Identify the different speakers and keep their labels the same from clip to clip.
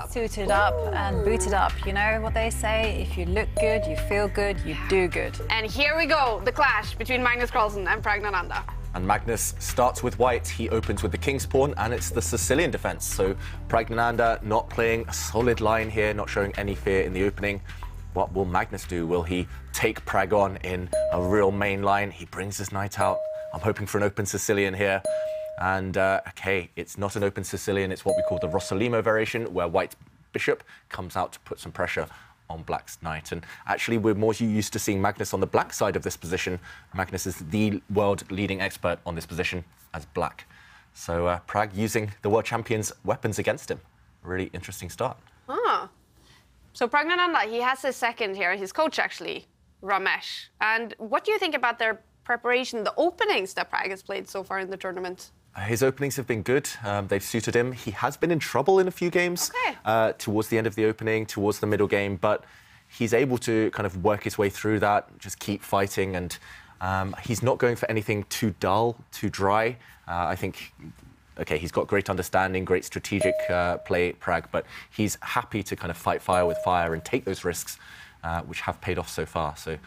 Speaker 1: Suited up and booted up. You know what they say? If you look good, you feel good, you do good.
Speaker 2: And here we go, the clash between Magnus Carlsen and Praggnanandhaa.
Speaker 3: And Magnus starts with white. He opens with the king's pawn, and it's the Sicilian defense. So Praggnanandhaa not playing a solid line here, not showing any fear in the opening. What will Magnus do? Will he take Pragg on in a real main line? He brings his knight out. I'm hoping for an open Sicilian here. And, OK, it's not an open Sicilian. It's what we call the Rossolimo variation, where white's bishop comes out to put some pressure on black's knight. And actually, we're more used to seeing Magnus on the black side of this position. Magnus is the world-leading expert on this position as black. So Pragg using the world champion's weapons against him. Really interesting start.
Speaker 2: Ah. So Praggnanandhaa, he has his second here, his coach, actually, Ramesh. And what do you think about their preparation, the openings that Pragg has played so far in the tournament?
Speaker 3: His openings have been good. They've suited him. He has been in trouble in a few games towards the end of the opening, towards the middle game, but he's able to kind of work his way through that, just keep fighting, and he's not going for anything too dull, too dry. I think, OK, he's got great understanding, great strategic play, Pragg, but he's happy to kind of fight fire with fire and take those risks, which have paid off so far. So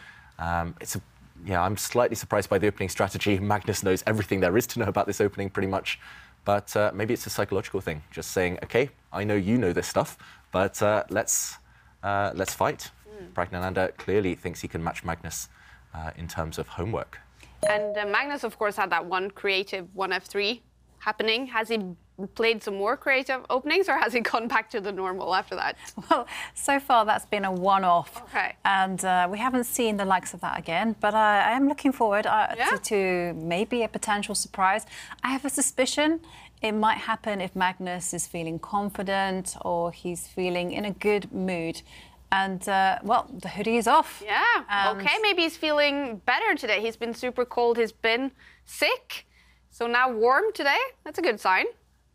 Speaker 3: yeah, I'm slightly surprised by the opening strategy. Magnus knows everything there is to know about this opening, pretty much. But maybe it's a psychological thing, just saying, OK, I know you know this stuff, but let's fight. Praggnanandhaa clearly thinks he can match Magnus in terms of homework.
Speaker 2: And Magnus, of course, had that one creative 1f3 happening. Has he played some more creative openings, or has he gone back to the normal after that?
Speaker 1: Well, so far that's been a one-off.
Speaker 2: OK.
Speaker 1: And we haven't seen the likes of that again, but I am looking forward to maybe a potential surprise. I have a suspicion it might happen if Magnus is feeling confident or he's feeling in a good mood. And, well, the hoodie is off.
Speaker 2: Yeah, OK, maybe he's feeling better today. He's been super cold, he's been sick. So now warm today, that's a good sign.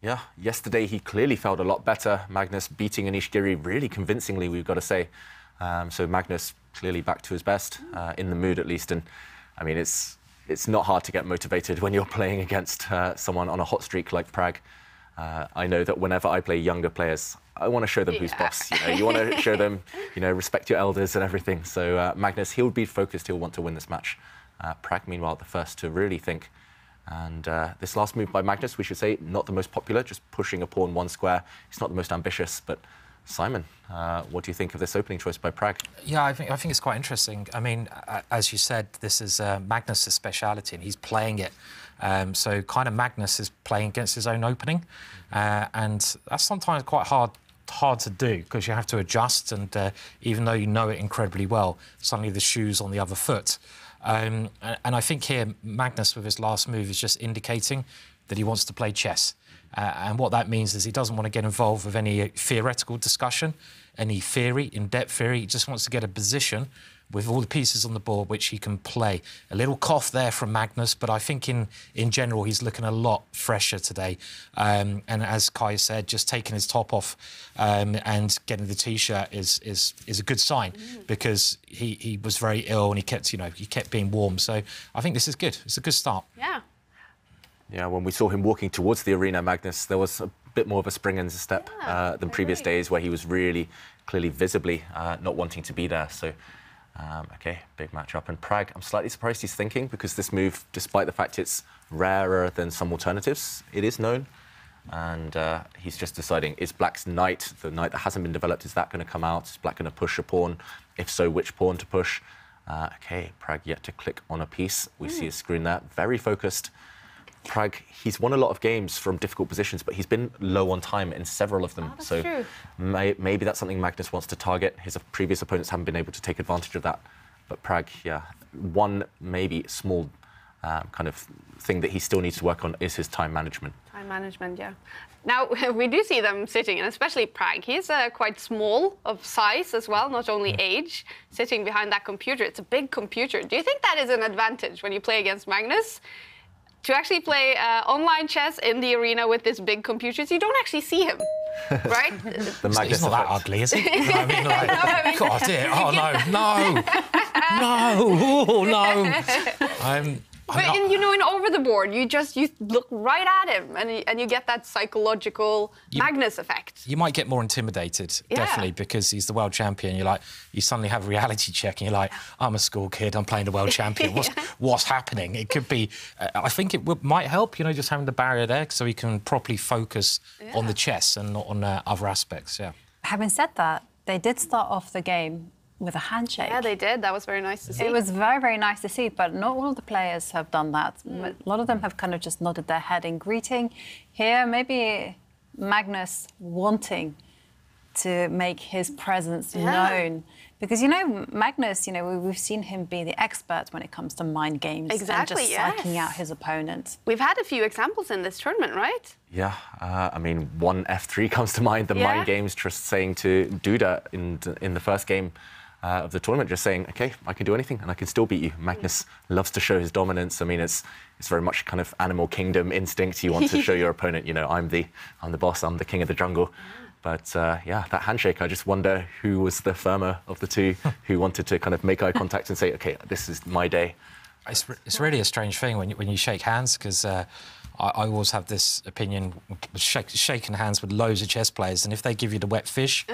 Speaker 3: Yeah, yesterday he clearly felt a lot better. Magnus beating Anish Giri really convincingly, we've got to say. So Magnus clearly back to his best, in the mood at least. And, I mean, it's not hard to get motivated when you're playing against someone on a hot streak like Pragg. I know that whenever I play younger players, I want to show them who's boss. You know, you want to show them, you know, respect your elders and everything. So Magnus, he'll be focused. He'll want to win this match. Pragg, meanwhile, the first to really think. And this last move by Magnus, we should say, not the most popular, just pushing a pawn one square. It's not the most ambitious, but Simon, what do you think of this opening choice by Pragg?
Speaker 4: Yeah, I think it's quite interesting. I mean, as you said, this is Magnus' speciality, and he's playing it. So kind of Magnus is playing against his own opening, and that's sometimes quite hard to do because you have to adjust, and even though you know it incredibly well, suddenly the shoe's on the other foot. And I think here Magnus, with his last move, is just indicating that he wants to play chess. And what that means is he doesn't want to get involved with any theoretical discussion, any theory, in-depth theory. He just wants to get a position with all the pieces on the board which he can play. A little cough there from Magnus, but I think in general he's looking a lot fresher today. And as Kai said, just taking his top off and getting the T-shirt is a good sign because he was very ill and he kept being warm. So I think this is good. It's a good start.
Speaker 2: Yeah.
Speaker 3: Yeah, when we saw him walking towards the arena, Magnus, there was a bit more of a spring in his step than previous days where he was really clearly visibly not wanting to be there. So, OK, big matchup. And Pragg, I'm slightly surprised he's thinking because this move, despite the fact it's rarer than some alternatives, it is known. And he's just deciding, is black's knight, the knight that hasn't been developed, is that going to come out? Is black going to push a pawn? If so, which pawn to push? OK, Pragg yet to click on a piece. We see his screen there, very focused. Pragg, he's won a lot of games from difficult positions, but he's been low on time in several of them. So
Speaker 2: true.
Speaker 3: Maybe that's something Magnus wants to target. His previous opponents haven't been able to take advantage of that. But Pragg, yeah, one maybe small kind of thing that he still needs to work on is his time management.
Speaker 2: Time management, yeah. Now, we do see them sitting, and especially Pragg. He's quite small of size as well, not only age, sitting behind that computer. It's a big computer. Do you think that is an advantage when you play against Magnus? To actually play online chess in the arena with this big computer, so you don't actually see him, right?
Speaker 4: He's not that ugly, is he? I mean, like, God, dear. Oh, no.
Speaker 2: But in over the board, you look right at him, and you get that psychological Magnus effect.
Speaker 4: You might get more intimidated, definitely, because he's the world champion. You suddenly have a reality check, and you're like, I'm a school kid, I'm playing the world champion. What's happening? It could be. I think it might help, just having the barrier there, so he can properly focus on the chess and not on other aspects. Yeah.
Speaker 1: Having said that, they did start off the game with a handshake.
Speaker 2: Yeah, they did. That was very nice to see.
Speaker 1: It was very, very nice to see, but not all of the players have done that. A lot of them have kind of just nodded their head in greeting. Here, maybe Magnus wanting to make his presence known. Because, Magnus, we've seen him be the expert when it comes to mind games and just psyching out his opponent.
Speaker 2: We've had a few examples in this tournament, right?
Speaker 3: Yeah, one F3 comes to mind, the mind games, just saying to Duda in the first game of the tournament, just saying, OK, I can do anything and I can still beat you. Magnus loves to show his dominance. I mean, it's very much kind of animal kingdom instinct. You want to show your opponent, I'm the boss, I'm the king of the jungle. But, yeah, that handshake, I just wonder who was the firmer of the two, who wanted to kind of make eye contact and say, OK, this is my day.
Speaker 4: It's really a strange thing when you shake hands, because I always have this opinion, shaking hands with loads of chess players, and if they give you the wet fish,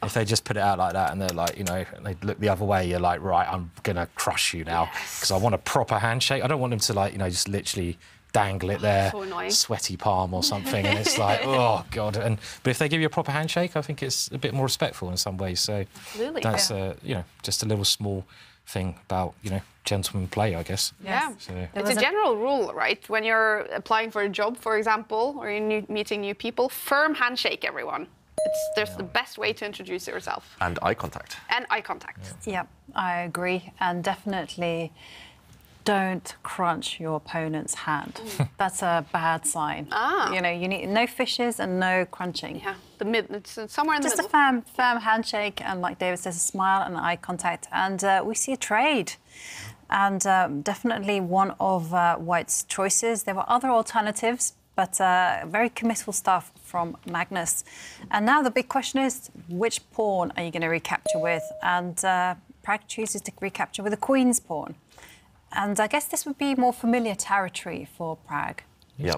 Speaker 4: if they just put it out like that and they're like, they look the other way, you're like, right, I'm going to crush you now, because I want a proper handshake. I don't want them to, just literally dangle it there,
Speaker 2: so
Speaker 4: sweaty palm or something, and it's like, oh God. But if they give you a proper handshake, I think it's a bit more respectful in some ways. So that's just a little small thing about gentleman play, I guess.
Speaker 2: Yeah, so. It's a general rule, right? When you're applying for a job, for example, or you're meeting new people, firm handshake, everyone. There's the best way to introduce yourself.
Speaker 3: And eye contact.
Speaker 2: And eye contact.
Speaker 1: Yeah, I agree, and definitely don't crunch your opponent's hand. That's a bad sign. You need no fishes and no crunching.
Speaker 2: Yeah, it's somewhere in the middle.
Speaker 1: Just a firm handshake, and like David says, a smile and eye contact, and we see a trade. And definitely one of White's choices. There were other alternatives, but very committal stuff from Magnus. And now the big question is, which pawn are you going to recapture with? And Pragg chooses to recapture with the queen's pawn. And I guess this would be more familiar territory for Pragg.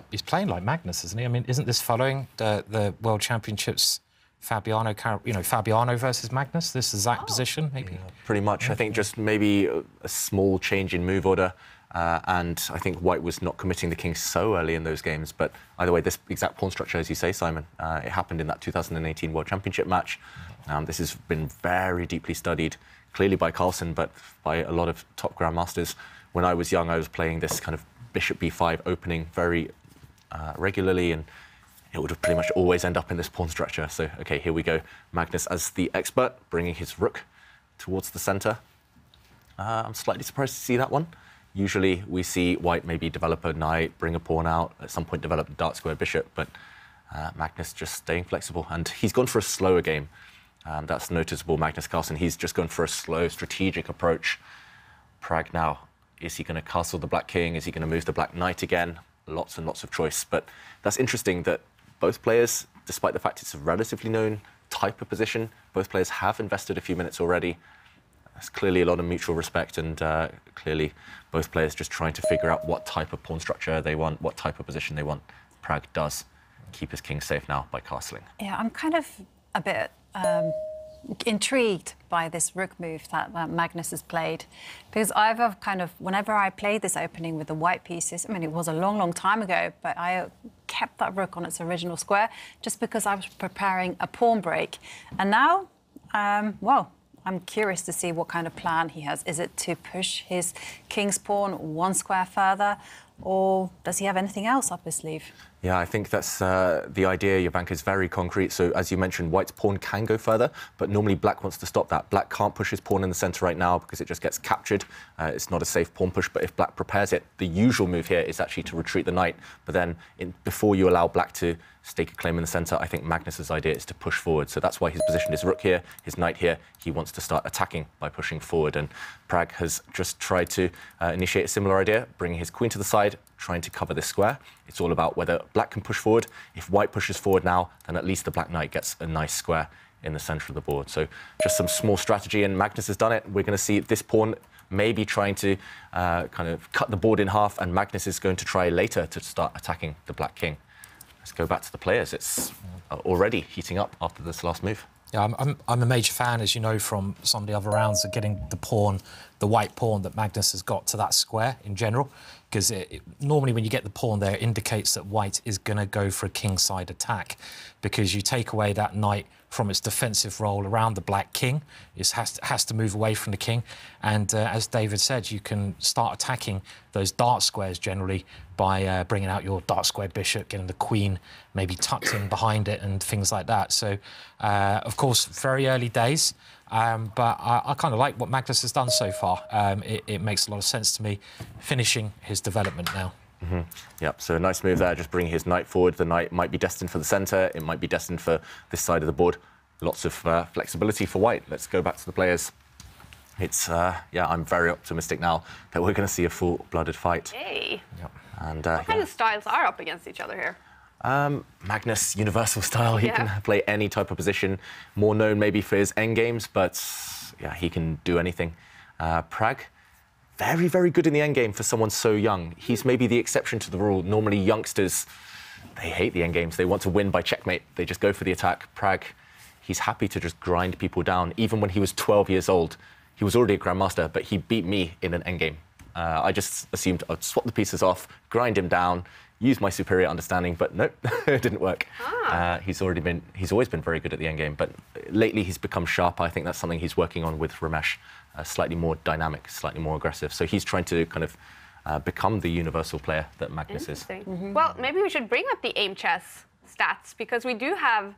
Speaker 4: He's playing like Magnus, isn't he? I mean, isn't this following the World Championships, Fabiano versus Magnus, this exact position, maybe? Yeah,
Speaker 3: pretty much. I think just maybe a small change in move order. And I think White was not committing the king so early in those games. But either way, this exact pawn structure, as you say, Simon, it happened in that 2018 World Championship match. This has been very deeply studied, clearly by Carlsen, but by a lot of top grandmasters. When I was young, I was playing this kind of bishop b5 opening very regularly, and it would pretty much always end up in this pawn structure. So, OK, here we go. Magnus as the expert, bringing his rook towards the centre. I'm slightly surprised to see that one. Usually we see White maybe develop a knight, bring a pawn out, at some point develop a dark square bishop, but Magnus just staying flexible. And he's gone for a slower game. That's noticeable, Magnus Carlsen. He's just gone for a slow, strategic approach. Pragg now, is he going to castle the black king? Is he going to move the black knight again? Lots and lots of choice. But that's interesting that both players, despite the fact it's a relatively known type of position, both players have invested a few minutes already. There's clearly a lot of mutual respect, and clearly both players just trying to figure out what type of pawn structure they want, what type of position they want. Pragg does keep his king safe now by castling.
Speaker 1: Yeah, I'm kind of a bit intrigued by this rook move that Magnus has played, because whenever I played this opening with the white pieces, I mean, it was a long, long time ago, but I kept that rook on its original square just because I was preparing a pawn break. And now, well, I'm curious to see what kind of plan he has. Is it to push his king's pawn one square further, or does he have anything else up his sleeve?
Speaker 3: Yeah, I think that's the idea. Jovanka is very concrete. So, as you mentioned, White's pawn can go further, but normally Black wants to stop that. Black can't push his pawn in the centre right now because it just gets captured. It's not a safe pawn push, but if Black prepares it, the usual move here is actually to retreat the knight. But then, before you allow Black to stake a claim in the centre, I think Magnus's idea is to push forward. So that's why he's positioned his rook here, his knight here. He wants to start attacking by pushing forward. And Pragg has just tried to initiate a similar idea, bringing his queen to the side, trying to cover this square. It's all about whether Black can push forward. If White pushes forward now, then at least the Black knight gets a nice square in the centre of the board. So just some small strategy, and Magnus has done it. We're going to see this pawn maybe trying to kind of cut the board in half, and Magnus is going to try later to start attacking the Black King. Let's go back to the players. It's already heating up after this last move.
Speaker 4: Yeah, I'm a major fan, as you know, from some of the other rounds of getting the pawn, the white pawn that Magnus has got to that square in general, because normally when you get the pawn there, it indicates that white is going to go for a kingside attack, because you take away that knight from its defensive role around the Black King. It has to move away from the king. And as David said, you can start attacking those dark squares generally by bringing out your dark square bishop, getting the queen maybe tucked in behind it and things like that. So, of course, very early days, but I kind of like what Magnus has done so far. It makes a lot of sense to me, finishing his development now.
Speaker 3: Mm-hmm. Yep, so a nice move there, just bringing his knight forward. The knight might be destined for the centre, it might be destined for this side of the board. Lots of flexibility for white. Let's go back to the players. It's, yeah, I'm very optimistic now that we're going to see a full-blooded fight.
Speaker 2: Hey.
Speaker 3: Yep. And,
Speaker 2: what kind of styles are up against each other here?
Speaker 3: Magnus, universal style. He can play any type of position. More known maybe for his endgames, but yeah, he can do anything. Pragg, very, very good in the endgame for someone so young. He's maybe the exception to the rule. Normally, youngsters, they hate the endgames. They want to win by checkmate. They just go for the attack. Pragg, he's happy to just grind people down. Even when he was 12 years old, he was already a grandmaster, but he beat me in an endgame. I just assumed I'd swap the pieces off, grind him down, use my superior understanding, but nope, it didn't work. He's always been very good at the endgame, but lately he's become sharper. I think that's something he's working on with Ramesh, slightly more dynamic, slightly more aggressive. So he's trying to kind of become the universal player that Magnus is.
Speaker 2: Well, maybe we should bring up the aim chess stats, because we do have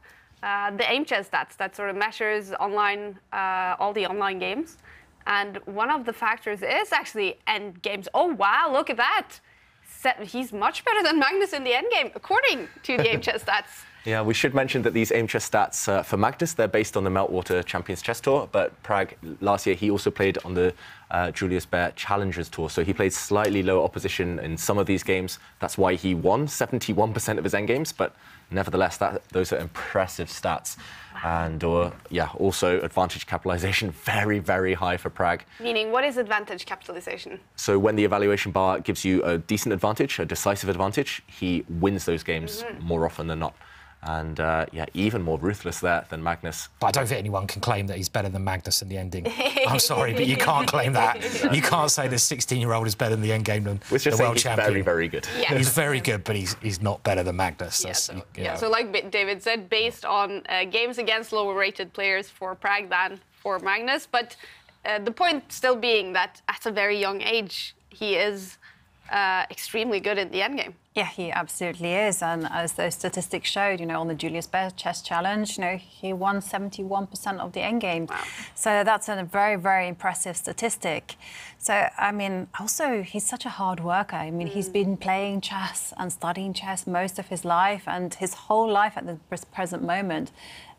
Speaker 2: the aim chess stats that sort of measures online, all the online games. And one of the factors is actually end games. Oh, wow, look at that. He's much better than Magnus in the end game, according to the aim chess stats.
Speaker 3: Yeah, we should mention that these aim chess stats for Magnus, they're based on the Meltwater Champions Chess Tour, but Pragg, last year, he also played on the Julius Baer Challengers Tour, so he played slightly lower opposition in some of these games. That's why he won 71% of his endgames, but nevertheless, those are impressive stats. And, yeah, also advantage capitalization, very, very high for Pragg.
Speaker 2: Meaning, what is advantage capitalization?
Speaker 3: So when the evaluation bar gives you a decent advantage, a decisive advantage, he wins those games more often than not. And, yeah, even more ruthless there than Magnus.
Speaker 4: But I don't think anyone can claim that he's better than Magnus in the ending. I'm sorry, but you can't claim that. You can't say this 16-year-old is better in the endgame than the world champion.
Speaker 3: Very, very good.
Speaker 2: Yeah.
Speaker 4: He's very good, but he's not better than Magnus.
Speaker 2: So like David said, based on games against lower-rated players for Pragg than for Magnus. But the point still being that at a very young age, he is extremely good in the endgame.
Speaker 1: Yeah, he absolutely is. And as those statistics showed, you know, on the Julius Baer Chess Challenge, you know, he won 71% of the endgame.
Speaker 2: Wow.
Speaker 1: So that's a very, very impressive statistic. So, I mean, also, he's such a hard worker. I mean, he's been playing chess and studying chess most of his life, and his whole life at the present moment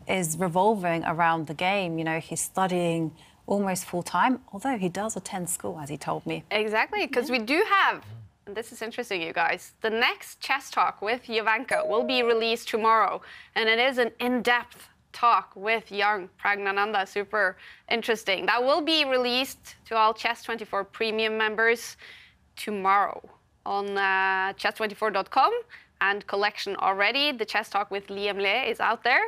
Speaker 1: is revolving around the game. You know, he's studying almost full-time, although he does attend school, as he told me.
Speaker 2: Exactly, because we do have, and this is interesting, you guys, the next chess talk with Jovanka will be released tomorrow, and it is an in-depth talk with young Praggnanandhaa. Super interesting. That will be released to all Chess24 premium members tomorrow on chess24.com, and collection already. The chess talk with Liam Le is out there.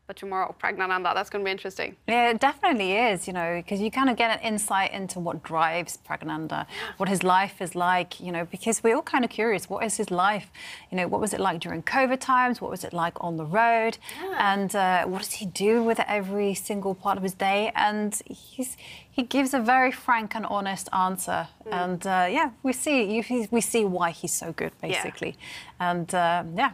Speaker 2: But tomorrow, Praggnanandhaa, that's going to be interesting. Yeah,
Speaker 1: it definitely is, you know, because you kind of get an insight into what drives Praggnanandhaa, what his life is like, you know, because we're all kind of curious, what is his life? You know, what was it like during COVID times? What was it like on the road? And what does he do with every single part of his day? And he gives a very frank and honest answer. And, yeah, we see why he's so good, basically. And, yeah,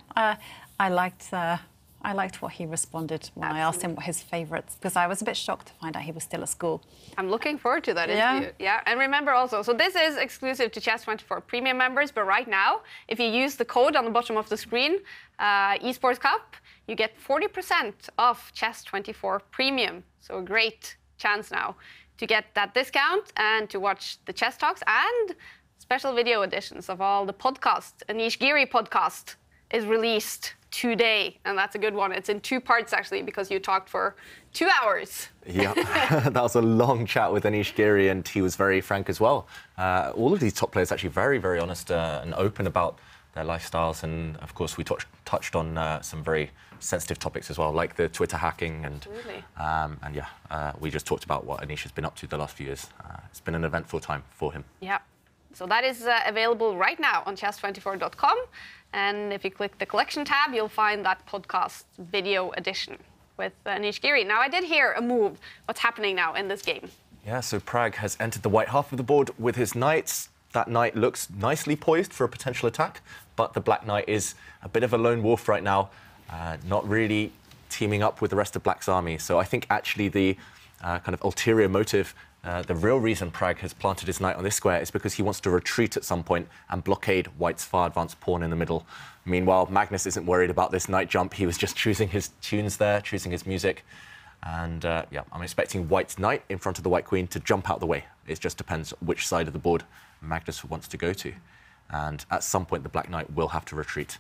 Speaker 1: I liked what he responded when I asked him what his favourites, because I was a bit shocked to find out he was still at school.
Speaker 2: I'm looking forward to that interview. Yeah, and remember also, so this is exclusive to Chess24 premium members, but right now, if you use the code on the bottom of the screen, Esports Cup, you get 40% off Chess24 premium. So a great chance now to get that discount and to watch the chess talks and special video editions of all the podcasts. Anish Giri podcast is released today, and that's a good one. It's in 2 parts, actually, because you talked for 2 hours.
Speaker 3: Yeah, that was a long chat with Anish Giri, and he was very frank as well. All of these top players actually very, very honest and open about their lifestyles, and of course we touched on some very sensitive topics as well, like the Twitter hacking, and we just talked about what Anish has been up to the last few years. It's been an eventful time for him.
Speaker 2: Yeah, so that is available right now on chess24.com, and if you click the collection tab, you'll find that podcast video edition with Anish Giri. Now, I did hear a move. What's happening now in this game?
Speaker 3: Yeah, so Pragg has entered the white half of the board with his knights. That knight looks nicely poised for a potential attack, but the black knight is a bit of a lone wolf right now, not really teaming up with the rest of Black's army. So I think actually the kind of ulterior motive, the real reason Pragg has planted his knight on this square is because he wants to retreat at some point and blockade White's far advanced pawn in the middle. Meanwhile, Magnus isn't worried about this knight jump. He was just choosing his tunes there, choosing his music. And yeah, I'm expecting White's knight in front of the White Queen to jump out the way. It just depends which side of the board Magnus wants to go to. And at some point, the Black Knight will have to retreat.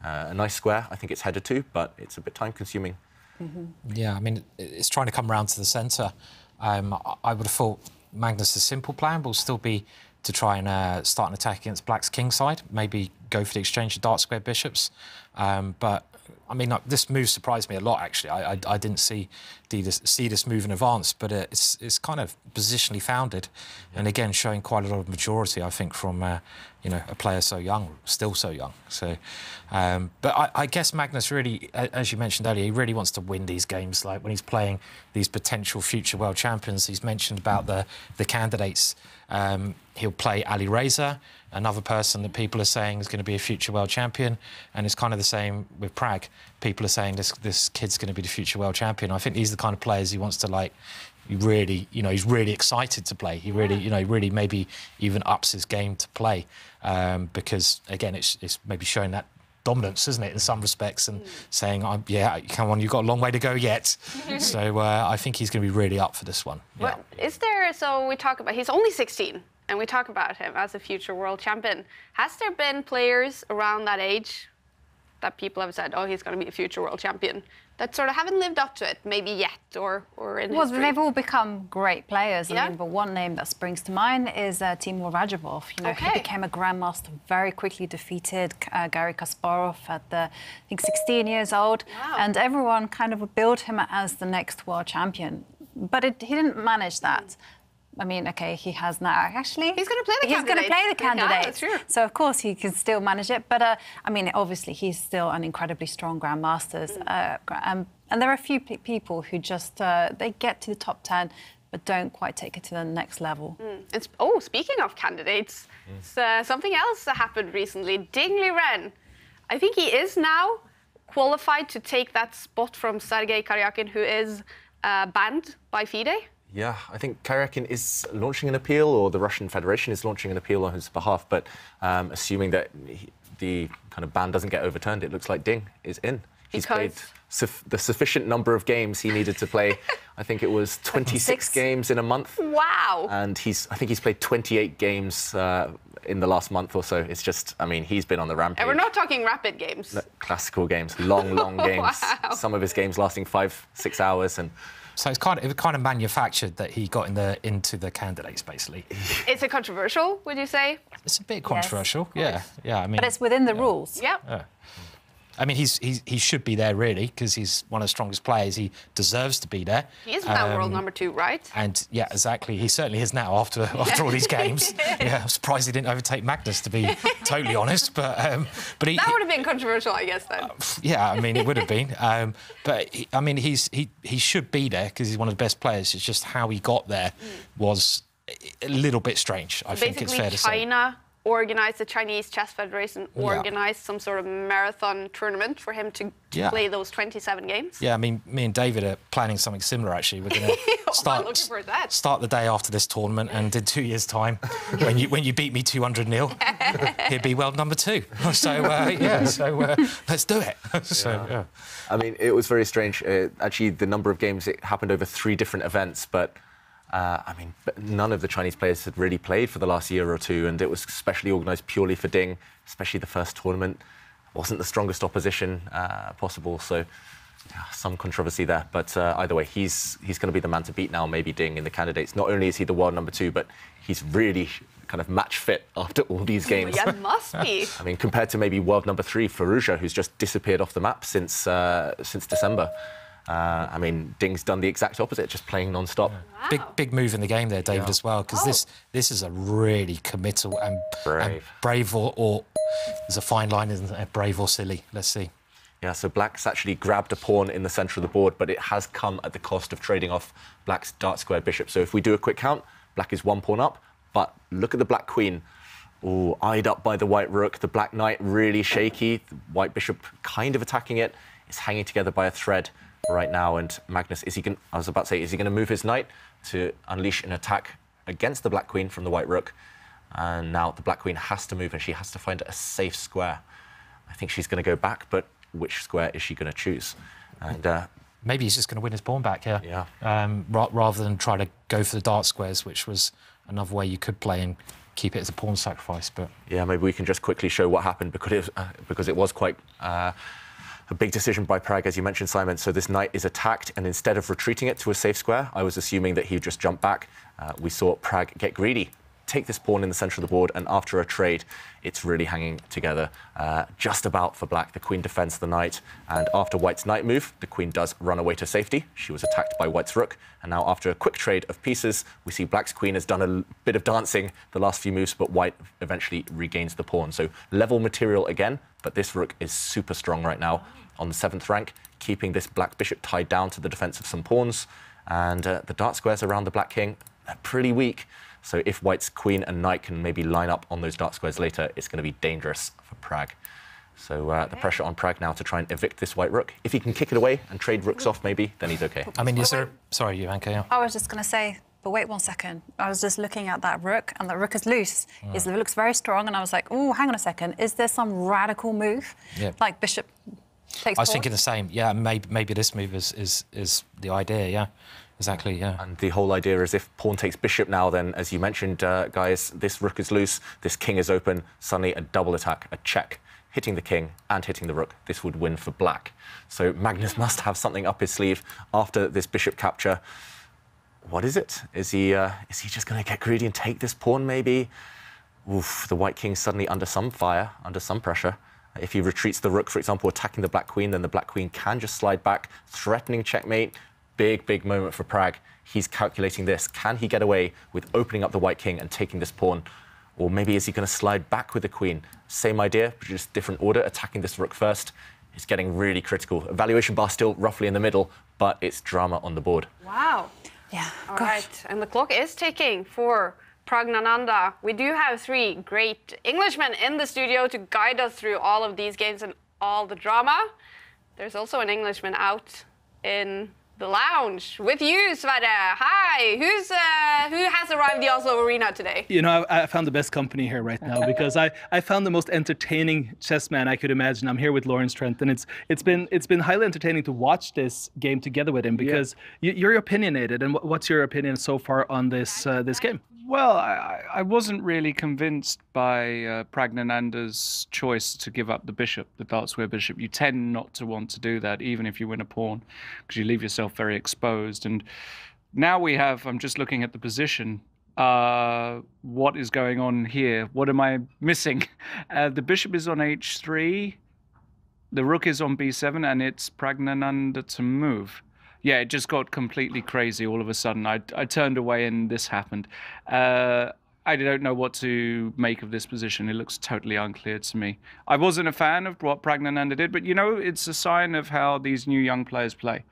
Speaker 3: A nice square, I think it's headed to, but it's a bit time-consuming.
Speaker 4: Mm-hmm. Yeah, I mean, it's trying to come round to the centre. I would have thought Magnus' simple plan will still be to try and start an attack against Black's king side, maybe go for the exchange of dark square bishops. But I mean, this move surprised me a lot, actually. I didn't see this move in advance, but it's kind of positionally founded, and again showing quite a lot of maturity, I think, from you know, a player so young, still so young. So, but I guess Magnus really, as you mentioned earlier, he really wants to win these games. Like when he's playing these potential future world champions, he's mentioned about the candidates. He'll play Ali Reza, another person that people are saying is going to be a future world champion, and it's kind of the same with Pragg. People are saying this kid's going to be the future world champion. I think these are the kind of players he wants to, like, he really, you know, he's really excited to play. He really, you know, really maybe even ups his game to play, because again, it's maybe showing that dominance, isn't it, in some respects, and saying, yeah, come on, you've got a long way to go yet. So I think he's going to be really up for this one. Yeah.
Speaker 2: Well, is there, so we talk about, he's only 16, and we talk about him as a future world champion. Has there been players around that age that people have said, oh, he's going to be a future world champion, that sort of haven't lived up to it, maybe yet, or in history? Well,
Speaker 1: they've all become great players. I mean, but one name that springs to mind is Timur Radjabov. You know, he became a grandmaster very quickly, defeated Garry Kasparov at I think 16 years old, and everyone kind of billed him as the next world champion. But he didn't manage that. I mean, OK, he has now. Actually,
Speaker 2: he's going to play the candidate.
Speaker 1: He's going to play the candidate.
Speaker 2: Yeah, that's true.
Speaker 1: So, of course, he can still manage it. But, I mean, obviously, he's still an incredibly strong grandmaster. And there are a few people who just, they get to the top 10, but don't quite take it to the next level.
Speaker 2: Oh, speaking of candidates, something else that happened recently. Ding Liren. I think he is now qualified to take that spot from Sergei Karyakin, who is banned by FIDE.
Speaker 3: Yeah, I think Karyakin is launching an appeal, or the Russian Federation is launching an appeal on his behalf, but assuming that the kind of ban doesn't get overturned, it looks like Ding is in. He's played the sufficient number of games he needed to play. I think it was 26 games in a month.
Speaker 2: Wow.
Speaker 3: And I think he's played 28 games in the last month or so. It's just, I mean, he's been on the rampage.
Speaker 2: And we're not talking rapid games.
Speaker 3: No, classical games, long games.
Speaker 2: Wow.
Speaker 3: Some of his games lasting 5-6 hours. And
Speaker 4: so it was kind of manufactured that he got into the candidates, basically.
Speaker 2: Is it controversial, would you say?
Speaker 4: It's a bit controversial, yes, yeah. I mean,
Speaker 1: but it's within the rules.
Speaker 2: Yeah.
Speaker 4: I mean, he should be there, really, because he's one of the strongest players. He deserves to be there.
Speaker 2: He is now world number 2, right?
Speaker 4: And, yeah, exactly. He certainly is now after all these games. Yeah, I'm surprised he didn't overtake Magnus, to be totally honest. But he...
Speaker 2: That would have been controversial, I guess, then.
Speaker 4: Yeah, I mean, it would have been. But, I mean, he should be there because he's one of the best players. It's just how he got there was a little bit strange, I think it's fair to say.
Speaker 2: China organised, the Chinese Chess Federation organised some sort of marathon tournament for him to play those 27 games.
Speaker 4: Yeah, I mean, me and David are planning something similar, actually. We're going to start the day after this tournament, and in 2 years' time, when you beat me 200-0, he'll be world number 2. So, let's do it.
Speaker 3: I mean, it was very strange. Actually, the number of games, it happened over 3 different events, but I mean, none of the Chinese players had really played for the last year or two, and it was especially organised purely for Ding, especially the first tournament. wasn't the strongest opposition possible. So some controversy there. But either way, he's going to be the man to beat now, maybe Ding in the candidates. Not only is he the world number 2, but he's really kind of match fit after all these games.
Speaker 2: Yeah, must be.
Speaker 3: I mean, compared to maybe world number 3, Farouja, who's just disappeared off the map since December. I mean, Ding's done the exact opposite, just playing non-stop.
Speaker 2: Wow.
Speaker 4: Big move in the game there, David, as well, because this is a really committal and brave or there's a fine line, isn't it? Brave or silly. Let's see.
Speaker 3: Yeah, so Black's actually grabbed a pawn in the centre of the board, but it has come at the cost of trading off Black's dark square bishop. So if we do a quick count, Black is 1 pawn up, but look at the Black queen. Oh, eyed up by the white rook. The Black knight really shaky. The white bishop kind of attacking it. It's hanging together by a thread right now. And Magnus, is he going to move his knight to unleash an attack against the Black queen from the white rook? And now the Black queen has to move and she has to find a safe square. I think she's going to go back, but which square is she going to choose? And
Speaker 4: maybe he's just going to win his pawn back here.
Speaker 3: Yeah.
Speaker 4: Rather than try to go for the dark squares, which was another way you could play and keep it as a pawn sacrifice. But
Speaker 3: yeah, maybe we can just quickly show what happened because it was quite a big decision by Pragg, as you mentioned, Simon. So this knight is attacked, and instead of retreating it to a safe square, I was assuming that he'd just jump back. We saw Pragg get greedy, take this pawn in the centre of the board, and after a trade, it's really hanging together just about for Black. The queen defends the knight, and after White's knight move, the queen does run away to safety. She was attacked by White's rook, and now after a quick trade of pieces, we see Black's queen has done a bit of dancing the last few moves, but White eventually regains the pawn. So level material again, but this rook is super strong right now on the 7th rank, keeping this Black bishop tied down to the defence of some pawns, and the dark squares around the Black king are pretty weak. So if White's queen and knight can maybe line up on those dark squares later, it's going to be dangerous for Pragg. So the pressure on Pragg now to try and evict this white rook. If he can kick it away and trade rooks off, maybe, then he's OK.
Speaker 4: I mean, is there... Sorry, Ivanka. Yeah.
Speaker 1: I was just going to say, but wait 1 second. I was just looking at that rook, and the rook is loose. It looks very strong, and I was like, oh, hang on a second. Is there some radical move?
Speaker 4: Yeah.
Speaker 1: Like bishop takes
Speaker 4: I was
Speaker 1: pawn?
Speaker 4: thinking the same. Yeah, maybe this move is the idea, yeah. Exactly, yeah.
Speaker 3: And the whole idea is if pawn takes bishop now, then, as you mentioned, guys, this rook is loose, this king is open, suddenly a double attack, a check, hitting the king and hitting the rook. This would win for Black. So Magnus must have something up his sleeve after this bishop capture. What is it? Is he just going to get greedy and take this pawn, maybe? Oof, the white king's suddenly under some fire, under some pressure. If he retreats the rook, for example, attacking the Black queen, then the Black queen can just slide back, threatening checkmate. Big moment for Pragg. He's calculating this. Can he get away with opening up the white king and taking this pawn? Or maybe is he going to slide back with the queen? Same idea, but just different order, attacking this rook first. It's getting really critical. Evaluation bar still roughly in the middle, but it's drama on the board.
Speaker 2: Wow.
Speaker 1: Yeah.
Speaker 2: All right, and the clock is ticking for Praggnanandhaa. We do have 3 great Englishmen in the studio to guide us through all of these games and all the drama. There's also an Englishman out in the lounge with you, Sverre. Hi, who has arrived the Oslo Arena today?
Speaker 5: You know, I found the best company here right now because I found the most entertaining chess man I could imagine. I'm here with Lawrence Trent, and it's been highly entertaining to watch this game together with him because you're opinionated. And what's your opinion so far on this game?
Speaker 6: Well, I wasn't really convinced by Praggnanandhaa's choice to give up the bishop, the dark square bishop. You tend not to want to do that, even if you win a pawn, because you leave yourself very exposed. And now we have, I'm just looking at the position, what is going on here? What am I missing? The bishop is on h3, the rook is on b7, and it's Praggnanandhaa to move. Yeah, it just got completely crazy all of a sudden. I turned away and this happened. I don't know what to make of this position. It looks totally unclear to me. I wasn't a fan of what Praggnanandhaa did, but, you know, it's a sign of how these new young players play.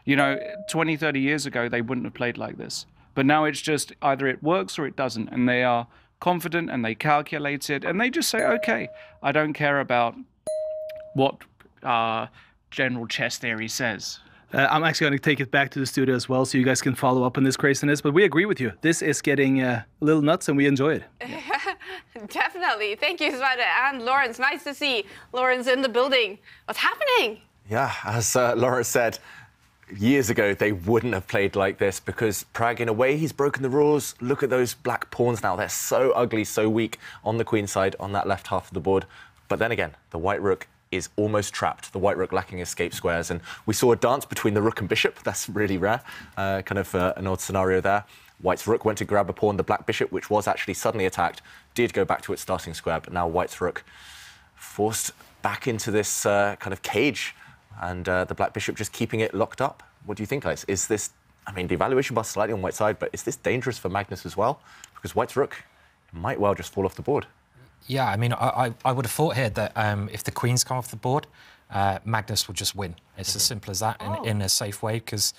Speaker 6: You know, 20, 30 years ago, they wouldn't have played like this. But now it's just either it works or it doesn't. And they are confident and they calculate it. And they just say, OK, I don't care about what general chess theory says.
Speaker 5: I'm actually going to take it back to the studio as well so you guys can follow up on this craziness. But we agree with you. This is getting a little nuts and we enjoy it.
Speaker 2: Definitely. Thank you, Sverre and Lawrence. Nice to see Lawrence in the building. What's happening?
Speaker 3: Yeah, as Lawrence said, years ago they wouldn't have played like this because Pragg, in a way, he's broken the rules. Look at those black pawns now. They're so ugly, so weak on the queen side, on that left half of the board. But then again, the white rook is almost trapped. The white rook lacking escape squares. And we saw a dance between the rook and bishop. That's really rare. Kind of an odd scenario there. White's rook went to grab a pawn. The black bishop, which was actually suddenly attacked, did go back to its starting square. But now white's rook forced back into this kind of cage. And the black bishop just keeping it locked up. What do you think, guys? Is this... I mean, the evaluation bar's slightly on white's side, but is this dangerous for Magnus as well? Because white's rook might well just fall off the board.
Speaker 4: Yeah, I mean, I would have thought here that if the queens come off the board, Magnus will just win. It's as simple as that in a safe way, because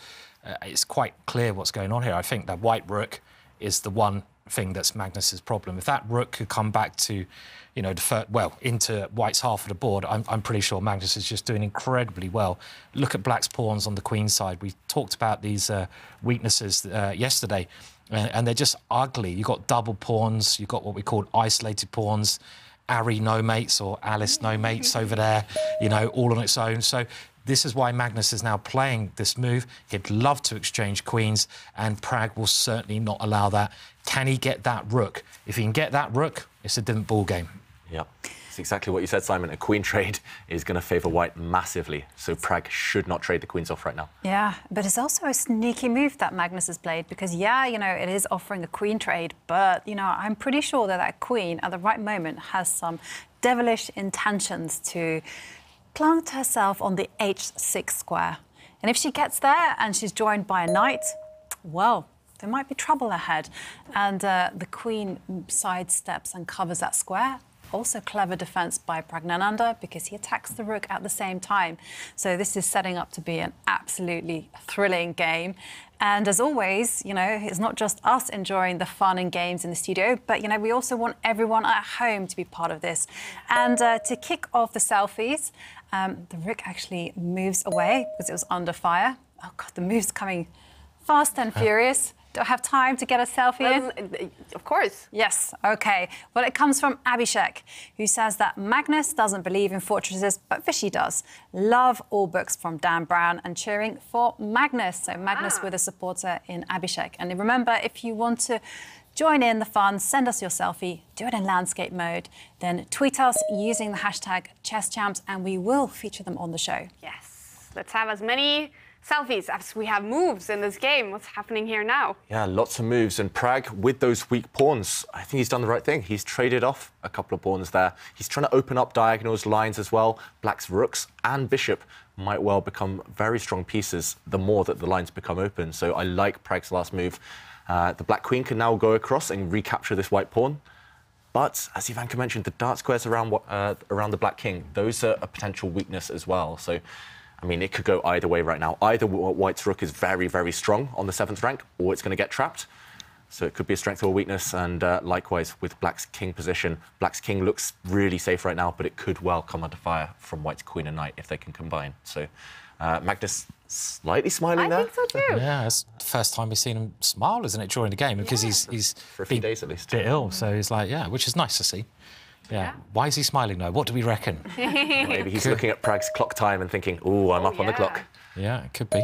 Speaker 4: it's quite clear what's going on here. I think that white rook is the one thing that's Magnus's problem. If that rook could come back to, you know, into white's half of the board, I'm pretty sure Magnus is just doing incredibly well. Look at black's pawns on the queen side. We talked about these weaknesses yesterday, and they're just ugly. You've got double pawns, you've got what we call isolated pawns, Ari no mates or Alice no mates over there, you know, all on its own. So this is why Magnus is now playing this move. He'd love to exchange queens, and Pragg will certainly not allow that. Can he get that rook? If he can get that rook, it's a different ball game.
Speaker 3: Yeah, it's exactly what you said, Simon. A queen trade is going to favour white massively, so Pragg should not trade the queens off right now. Yeah,
Speaker 1: but it's also a sneaky move that Magnus has played, because, yeah, you know, it is offering a queen trade, but, you know, I'm pretty sure that that queen, at the right moment, has some devilish intentions to plant herself on the h6 square. And if she gets there and she's joined by a knight, well, there might be trouble ahead. And the queen sidesteps and covers that square. Also clever defense by Praggnanandhaa, because he attacks the rook at the same time. So this is setting up to be an absolutely thrilling game. And as always, you know, it's not just us enjoying the fun and games in the studio, but, you know, we also want everyone at home to be part of this. And to kick off the selfies, the rook actually moves away because it was under fire. Oh, God, the move's coming fast and furious. Do I have time to get a selfie in?
Speaker 2: Of course.
Speaker 1: Yes, OK. Well, it comes from Abhishek, who says that Magnus doesn't believe in fortresses, but Vishy does. Love all books from Dan Brown and cheering for Magnus. So Magnus with a supporter in Abhishek. And remember, if you want to join in the fun, send us your selfie, do it in landscape mode, then tweet us using the hashtag #ChessChamps, and we will feature them on the show.
Speaker 2: Yes, let's have as many selfies as we have moves in this game. What's happening here now?
Speaker 3: Yeah, lots of moves. And Pragg, with those weak pawns, I think he's done the right thing. He's traded off a couple of pawns there. He's trying to open up diagonals, lines as well. Black's rooks and bishop might well become very strong pieces the more that the lines become open. So I like Pragg's last move. The black queen can now go across and recapture this white pawn. But, as Ivanka mentioned, the dark squares around the black king, those are a potential weakness as well. So, I mean, it could go either way right now. Either white's rook is very, very strong on the 7th rank, or it's going to get trapped. So it could be a strength or a weakness. And likewise, with black's king position, black's king looks really safe right now, but it could well come under fire from white's queen and knight if they can combine. So Magnus slightly smiling there.
Speaker 2: I think so too.
Speaker 4: Yeah, it's the first time we've seen him smile, isn't it, during the game? Because he's
Speaker 3: for a few days at least.
Speaker 4: A bit ill, so he's like, yeah, which is nice to see. Yeah. Why is he smiling though? What do we reckon?
Speaker 3: Maybe he's looking at Pragg's clock time and thinking, "Oh, I'm up on the clock."
Speaker 4: Yeah, it could be.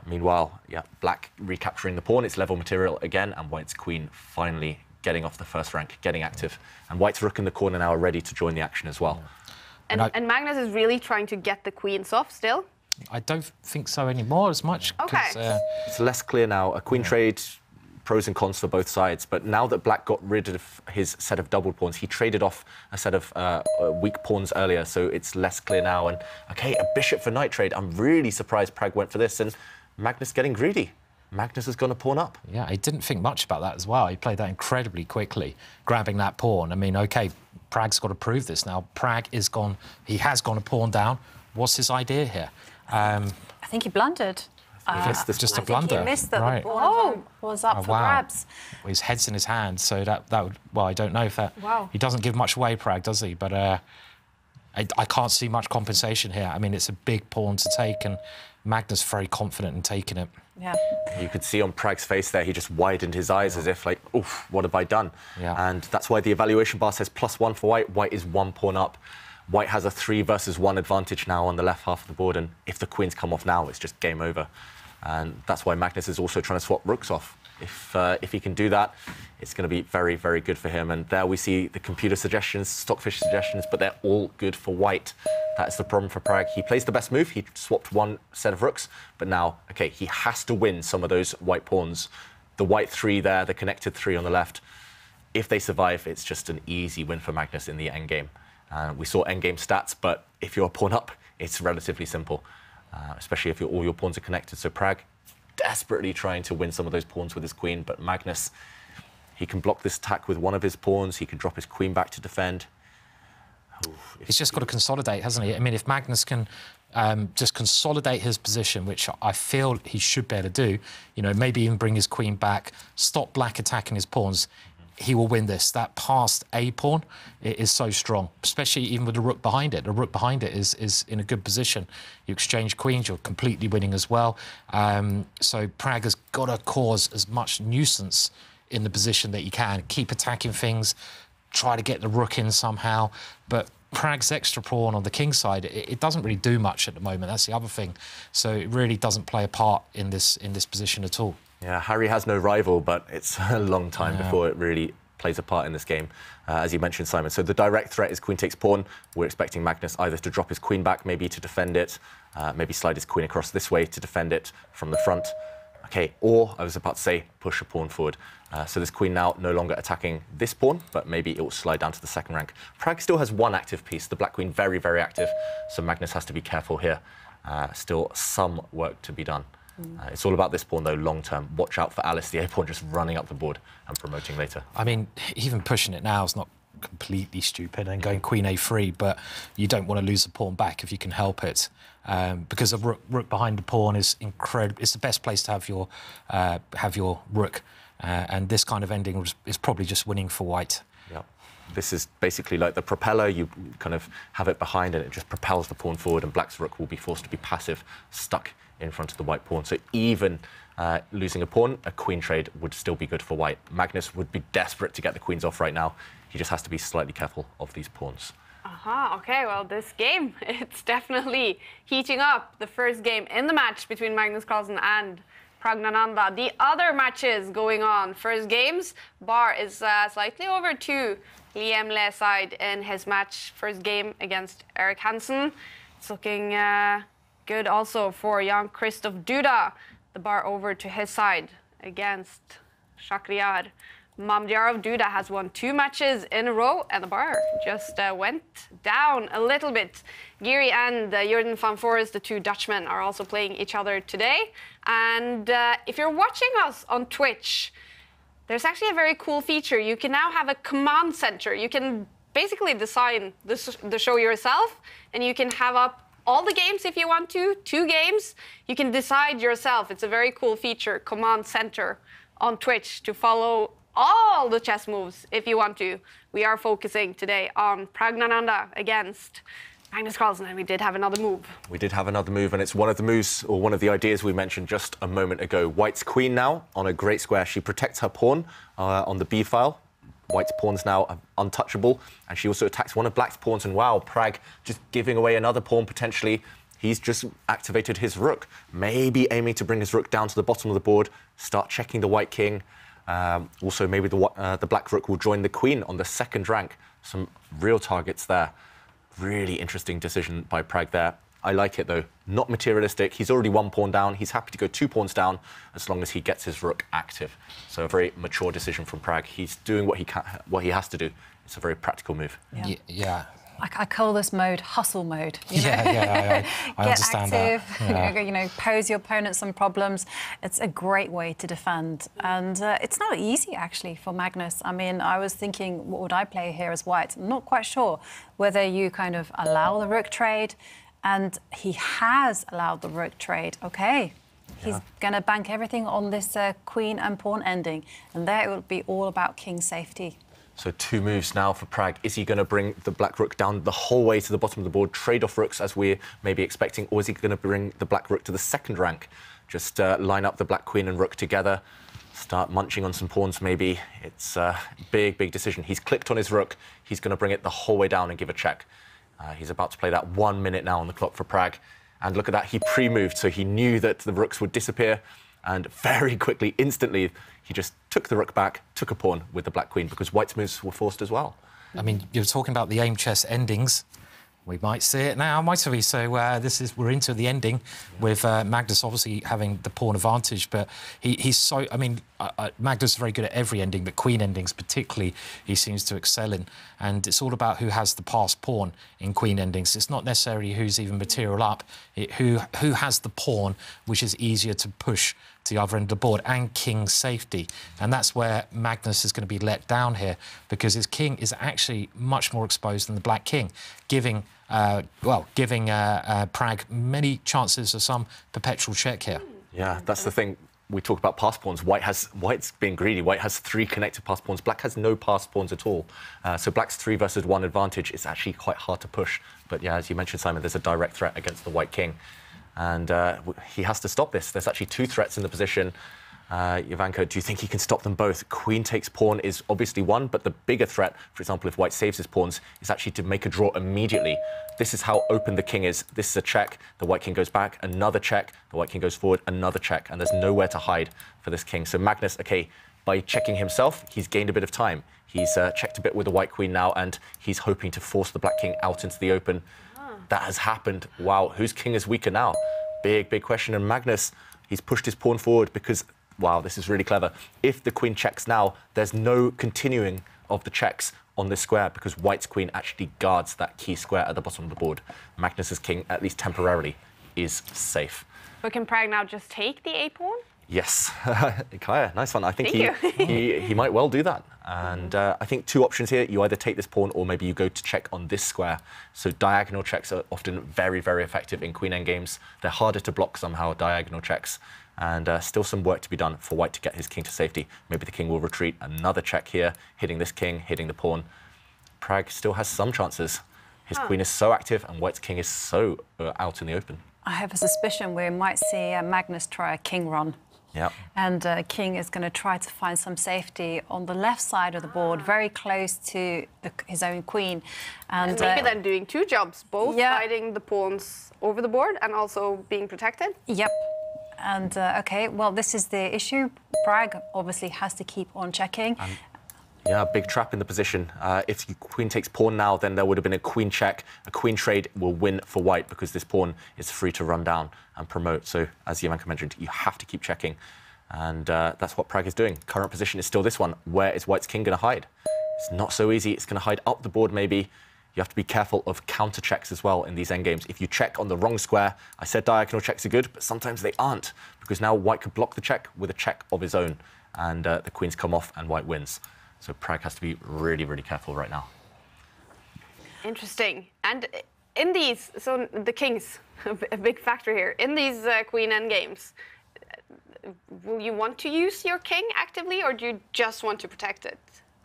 Speaker 3: Meanwhile, yeah, black recapturing the pawn. It's level material again, and white's queen finally getting off the 1st rank, getting active. And white's rook in the corner now are ready to join the action as well.
Speaker 2: Yeah. And Magnus is really trying to get the queens off still?
Speaker 4: I don't think so anymore as much.
Speaker 2: Okay.
Speaker 3: It's less clear now. A queen trade, pros and cons for both sides. But now that black got rid of his set of double pawns, he traded off a set of weak pawns earlier, so it's less clear now. And, OK, a bishop for knight trade. I'm really surprised Pragg went for this. And Magnus getting greedy. Magnus has gone a pawn up.
Speaker 4: Yeah, he didn't think much about that as well. He played that incredibly quickly, grabbing that pawn. I mean, OK, Pragg's got to prove this now. Pragg is gone. He has gone a pawn down. What's his idea here?
Speaker 1: I think he blundered.
Speaker 4: It's just a blunder.
Speaker 1: He missed that
Speaker 4: right.
Speaker 1: the pawn was up for grabs.
Speaker 4: Well, his head's in his hand, so that would... Well, I don't know if that...
Speaker 1: Wow.
Speaker 4: He doesn't give much away, Pragg, does he? But I can't see much compensation here. I mean, it's a big pawn to take, and Magnus very confident in taking it.
Speaker 1: Yeah.
Speaker 3: You could see on Pragg's face there, he just widened his eyes as if like, oof, what have I done?
Speaker 4: Yeah.
Speaker 3: And that's why the evaluation bar says +1 for white. White is 1 pawn up. White has a 3 versus 1 advantage now on the left half of the board, and if the queens come off now, it's just game over. And that's why Magnus is also trying to swap rooks off. If he can do that, it's going to be very, very good for him. And there we see the computer suggestions, Stockfish suggestions, but they're all good for white. That's the problem for Pragg. He plays the best move. He swapped one set of rooks, but now, OK, he has to win some of those white pawns. The white 3 there, the connected 3 on the left. If they survive, it's just an easy win for Magnus in the endgame. We saw endgame stats, but if you're a pawn up, it's relatively simple, especially if all your pawns are connected. So Pragg desperately trying to win some of those pawns with his queen, but Magnus, he can block this attack with one of his pawns. He can drop his queen back to defend.
Speaker 4: He's just got to consolidate, hasn't he? I mean, if Magnus can just consolidate his position, which I feel he should be able to do, you know, maybe even bring his queen back, stop black attacking his pawns, he will win this. That passed A pawn is so strong, especially even with the rook behind it. The rook behind it is in a good position. You exchange queens, you're completely winning as well. So Pragg has got to cause as much nuisance in the position that he can. Keep attacking things, try to get the rook in somehow. But Pragg's extra pawn on the king side, it doesn't really do much at the moment. That's the other thing. So it really doesn't play a part in this position at all.
Speaker 3: Yeah, Harry has no rival, but it's a long time before it really plays a part in this game, as you mentioned, Simon. So the direct threat is queen takes pawn. We're expecting Magnus either to drop his queen back, maybe to defend it, maybe slide his queen across this way to defend it from the front. OK, or, I was about to say, push a pawn forward. So this queen now no longer attacking this pawn, but maybe it will slide down to the second rank. Pragg still has one active piece, the black queen, very, very active. So Magnus has to be careful here. Still some work to be done. It's all about this pawn, though, long term. Watch out for Alice, the A pawn, just running up the board and promoting later.
Speaker 4: I mean, even pushing it now is not completely stupid and going queen A3, but you don't want to lose the pawn back if you can help it. Because a rook behind the pawn is incredible. It's the best place to have your rook. And this kind of ending is probably just winning for white.
Speaker 3: Yeah. This is basically like the propeller. You kind of have it behind and it just propels the pawn forward, and black's rook will be forced to be passive, stuck in front of the white pawn. So even losing a pawn, a queen trade would still be good for white. Magnus would be desperate to get the queens off right now. He just has to be slightly careful of these pawns.
Speaker 2: Okay, well, this game, it's definitely heating up. The first game in the match between Magnus Carlsen and Praggnanandhaa. The other matches going on. First games, Bar is slightly over to Liam Le's side in his match. First game against Erik Hansen. It's looking good also for Jan Christoph Duda. The Bar over to his side against Shakhriyar Mamdyarov. Duda has won 2 matches in a row, and the Bar just went down a little bit. Geary and Jordan van Forest, the 2 Dutchmen, are also playing each other today. And if you're watching us on Twitch, there's actually a very cool feature. You can now have a command center. You can basically design the show yourself, and you can have up all the games if you want to, 2 games. You can decide yourself. It's a very cool feature, command center on Twitch, to follow all the chess moves if you want to. We are focusing today on Praggnanandhaa against Magnus Carlsen, and we did have another move.
Speaker 3: We did have another move, and it's one of the moves, or one of the ideas we mentioned just a moment ago. White's queen now on a great square. She protects her pawn on the B file. White's pawn's now untouchable, and she also attacks one of black's pawns, and wow, Pragg just giving away another pawn potentially. He's just activated his rook, maybe aiming to bring his rook down to the bottom of the board, start checking the white king. Also, maybe the black rook will join the queen on the second rank. Some real targets there. Really interesting decision by Pragg there. I like it, though. Not materialistic. He's already 1 pawn down. He's happy to go 2 pawns down as long as he gets his rook active. So a very mature decision from Pragg. He's doing what he has to do. It's a very practical move.
Speaker 4: Yeah.
Speaker 1: I call this mode hustle mode. You know?
Speaker 4: I
Speaker 1: Get
Speaker 4: understand
Speaker 1: active,
Speaker 4: that. Yeah.
Speaker 1: you know, pose your opponent some problems. It's a great way to defend. And it's not easy, actually, for Magnus. I mean, I was thinking, what would I play here as white? I'm not quite sure whether you kind of allow the rook trade. And he has allowed the rook trade. OK, he's going to bank everything on this queen and pawn ending. And there it will be all about king safety.
Speaker 3: So 2 moves now for Pragg. Is he going to bring the black rook down the whole way to the bottom of the board, trade off rooks as we're maybe expecting, or is he going to bring the black rook to the second rank? Just line up the black queen and rook together, start munching on some pawns maybe. It's a big, big decision. He's clicked on his rook. He's going to bring it the whole way down and give a check. He's about to play that 1 minute now on the clock for Pragg. And look at that, he pre-moved, so he knew that the rooks would disappear. and very quickly, instantly, he just took the rook back, took a pawn with the black queen, because white's moves were forced as well.
Speaker 4: I mean, you're talking about the aim chess endings. We might see it now, might we? So we're into the ending with Magnus obviously having the pawn advantage, but he's so. I mean, Magnus is very good at every ending, but queen endings particularly he seems to excel in. And it's all about who has the passed pawn in queen endings. It's not necessarily who's even material up. Who has the pawn, which is easier to push to the other end of the board, and king's safety. And that's where Magnus is going to be let down here, because his king is actually much more exposed than the black king, giving Pragg many chances of some perpetual check here.
Speaker 3: Yeah, that's the thing. We talk about pass pawns. White's being greedy. White has 3 connected pass pawns. Black has no pass pawns at all. So Black's 3 versus 1 advantage is actually quite hard to push. But yeah, as you mentioned, Simon, there's a direct threat against the white king. And he has to stop this. There's actually 2 threats in the position. Jovanka, do you think he can stop them both? Queen takes pawn is obviously one, but the bigger threat, for example, if white saves his pawns, is actually to make a draw immediately. This is how open the king is. This is a check. The white king goes back, another check. The white king goes forward, another check. And there's nowhere to hide for this king. So Magnus, OK, by checking himself, he's gained a bit of time. He's checked a bit with the white queen now, and he's hoping to force the black king out into the open. That has happened. Wow, whose king is weaker now? Big, big question. And Magnus, he's pushed his pawn forward because, wow, this is really clever. If the queen checks now, there's no continuing of the checks on this square because white's queen actually guards that key square at the bottom of the board. Magnus's king, at least temporarily, is safe.
Speaker 2: But can Pragg now just take the a-pawn?
Speaker 3: Yes. Kaya, nice one. I think
Speaker 2: Thank
Speaker 3: he might well do that. And I think 2 options here. You either take this pawn or maybe you go to check on this square. So diagonal checks are often very, very effective in queen endgames. They're harder to block somehow, diagonal checks. And still some work to be done for white to get his king to safety. Maybe the king will retreat. Another check here, hitting this king, hitting the pawn. Pragg still has some chances. His queen is so active and white's king is so out in the open.
Speaker 1: I have a suspicion we might see Magnus try a king run.
Speaker 3: Yeah.
Speaker 1: And King is going to try to find some safety on the left side of the board, very close to his own queen.
Speaker 2: And maybe then doing 2 jobs, both hiding the pawns over the board and also being protected?
Speaker 1: Yep. And, OK, well, this is the issue. Pragg obviously has to keep on checking.
Speaker 3: Yeah, big trap in the position. If the queen takes pawn now, then there would have been a queen check. A queen trade will win for white because this pawn is free to run down and promote. So, as Jovanka mentioned, you have to keep checking. And that's what Pragg is doing. Current position is still this one. Where is white's king going to hide? It's not so easy. It's going to hide up the board, maybe. You have to be careful of counter checks as well in these endgames. If you check on the wrong square, I said diagonal checks are good, but sometimes they aren't, because now white could block the check with a check of his own, and the queens come off and white wins. So Pragg has to be really, really careful right now.
Speaker 2: Interesting. And in these, so the king's a big factor here. In these queen endgames, will you want to use your king actively, or do you just want to protect it?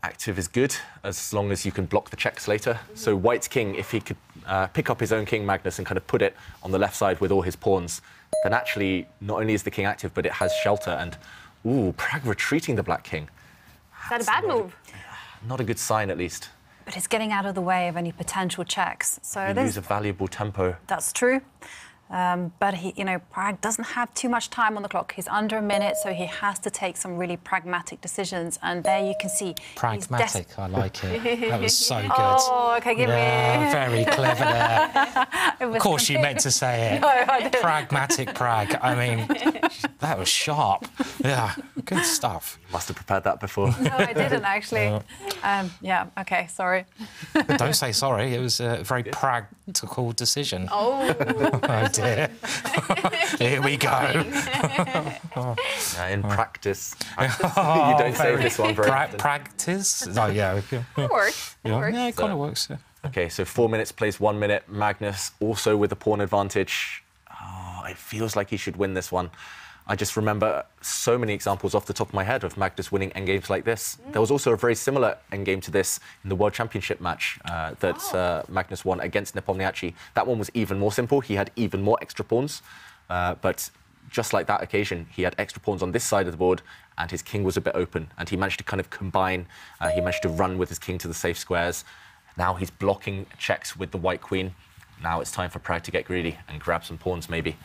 Speaker 3: Active is good, as long as you can block the checks later. So white's king, if he could pick up his own king, Magnus, and kind of put it on the left side with all his pawns, then actually not only is the king active, but it has shelter. And, ooh, Pragg retreating the black king.
Speaker 2: Is that a bad move?
Speaker 3: Not a good sign, at least.
Speaker 1: But it's getting out of the way of any potential checks. So
Speaker 3: You lose a valuable tempo.
Speaker 1: That's true. But Pragg doesn't have too much time on the clock. He's under a minute, so he has to take some really pragmatic decisions. And there you can see...
Speaker 4: Pragmatic, I like it. That was so good.
Speaker 1: Oh, OK, give me...
Speaker 4: Very clever there. Of course you meant to say it.
Speaker 1: No, I didn't.
Speaker 4: Pragmatic Pragg. I mean, that was sharp. Yeah, good stuff.
Speaker 3: You must have prepared that before.
Speaker 1: No, I didn't, actually. Yeah, OK, sorry.
Speaker 4: Don't say sorry. It was a very practical decision.
Speaker 2: Oh.
Speaker 4: Oh, dear. Here we go.
Speaker 3: In practice. You don't say this one very often.
Speaker 4: Practice? Oh, yeah.
Speaker 2: It works.
Speaker 4: Yeah, it kind of works. Yeah.
Speaker 3: OK, so 4 minutes plays 1 minute. Magnus also with the pawn advantage. Oh, it feels like he should win this one. I just remember so many examples off the top of my head of Magnus winning endgames like this. There was also a very similar endgame to this in the World Championship match that Magnus won against Nepomniachtchi. That one was even more simple. He had even more extra pawns. But just like that occasion, he had extra pawns on this side of the board and his king was a bit open. And he managed to kind of combine. He managed to run with his king to the safe squares. Now he's blocking checks with the white queen. Now it's time for Pragg to get greedy and grab some pawns, maybe.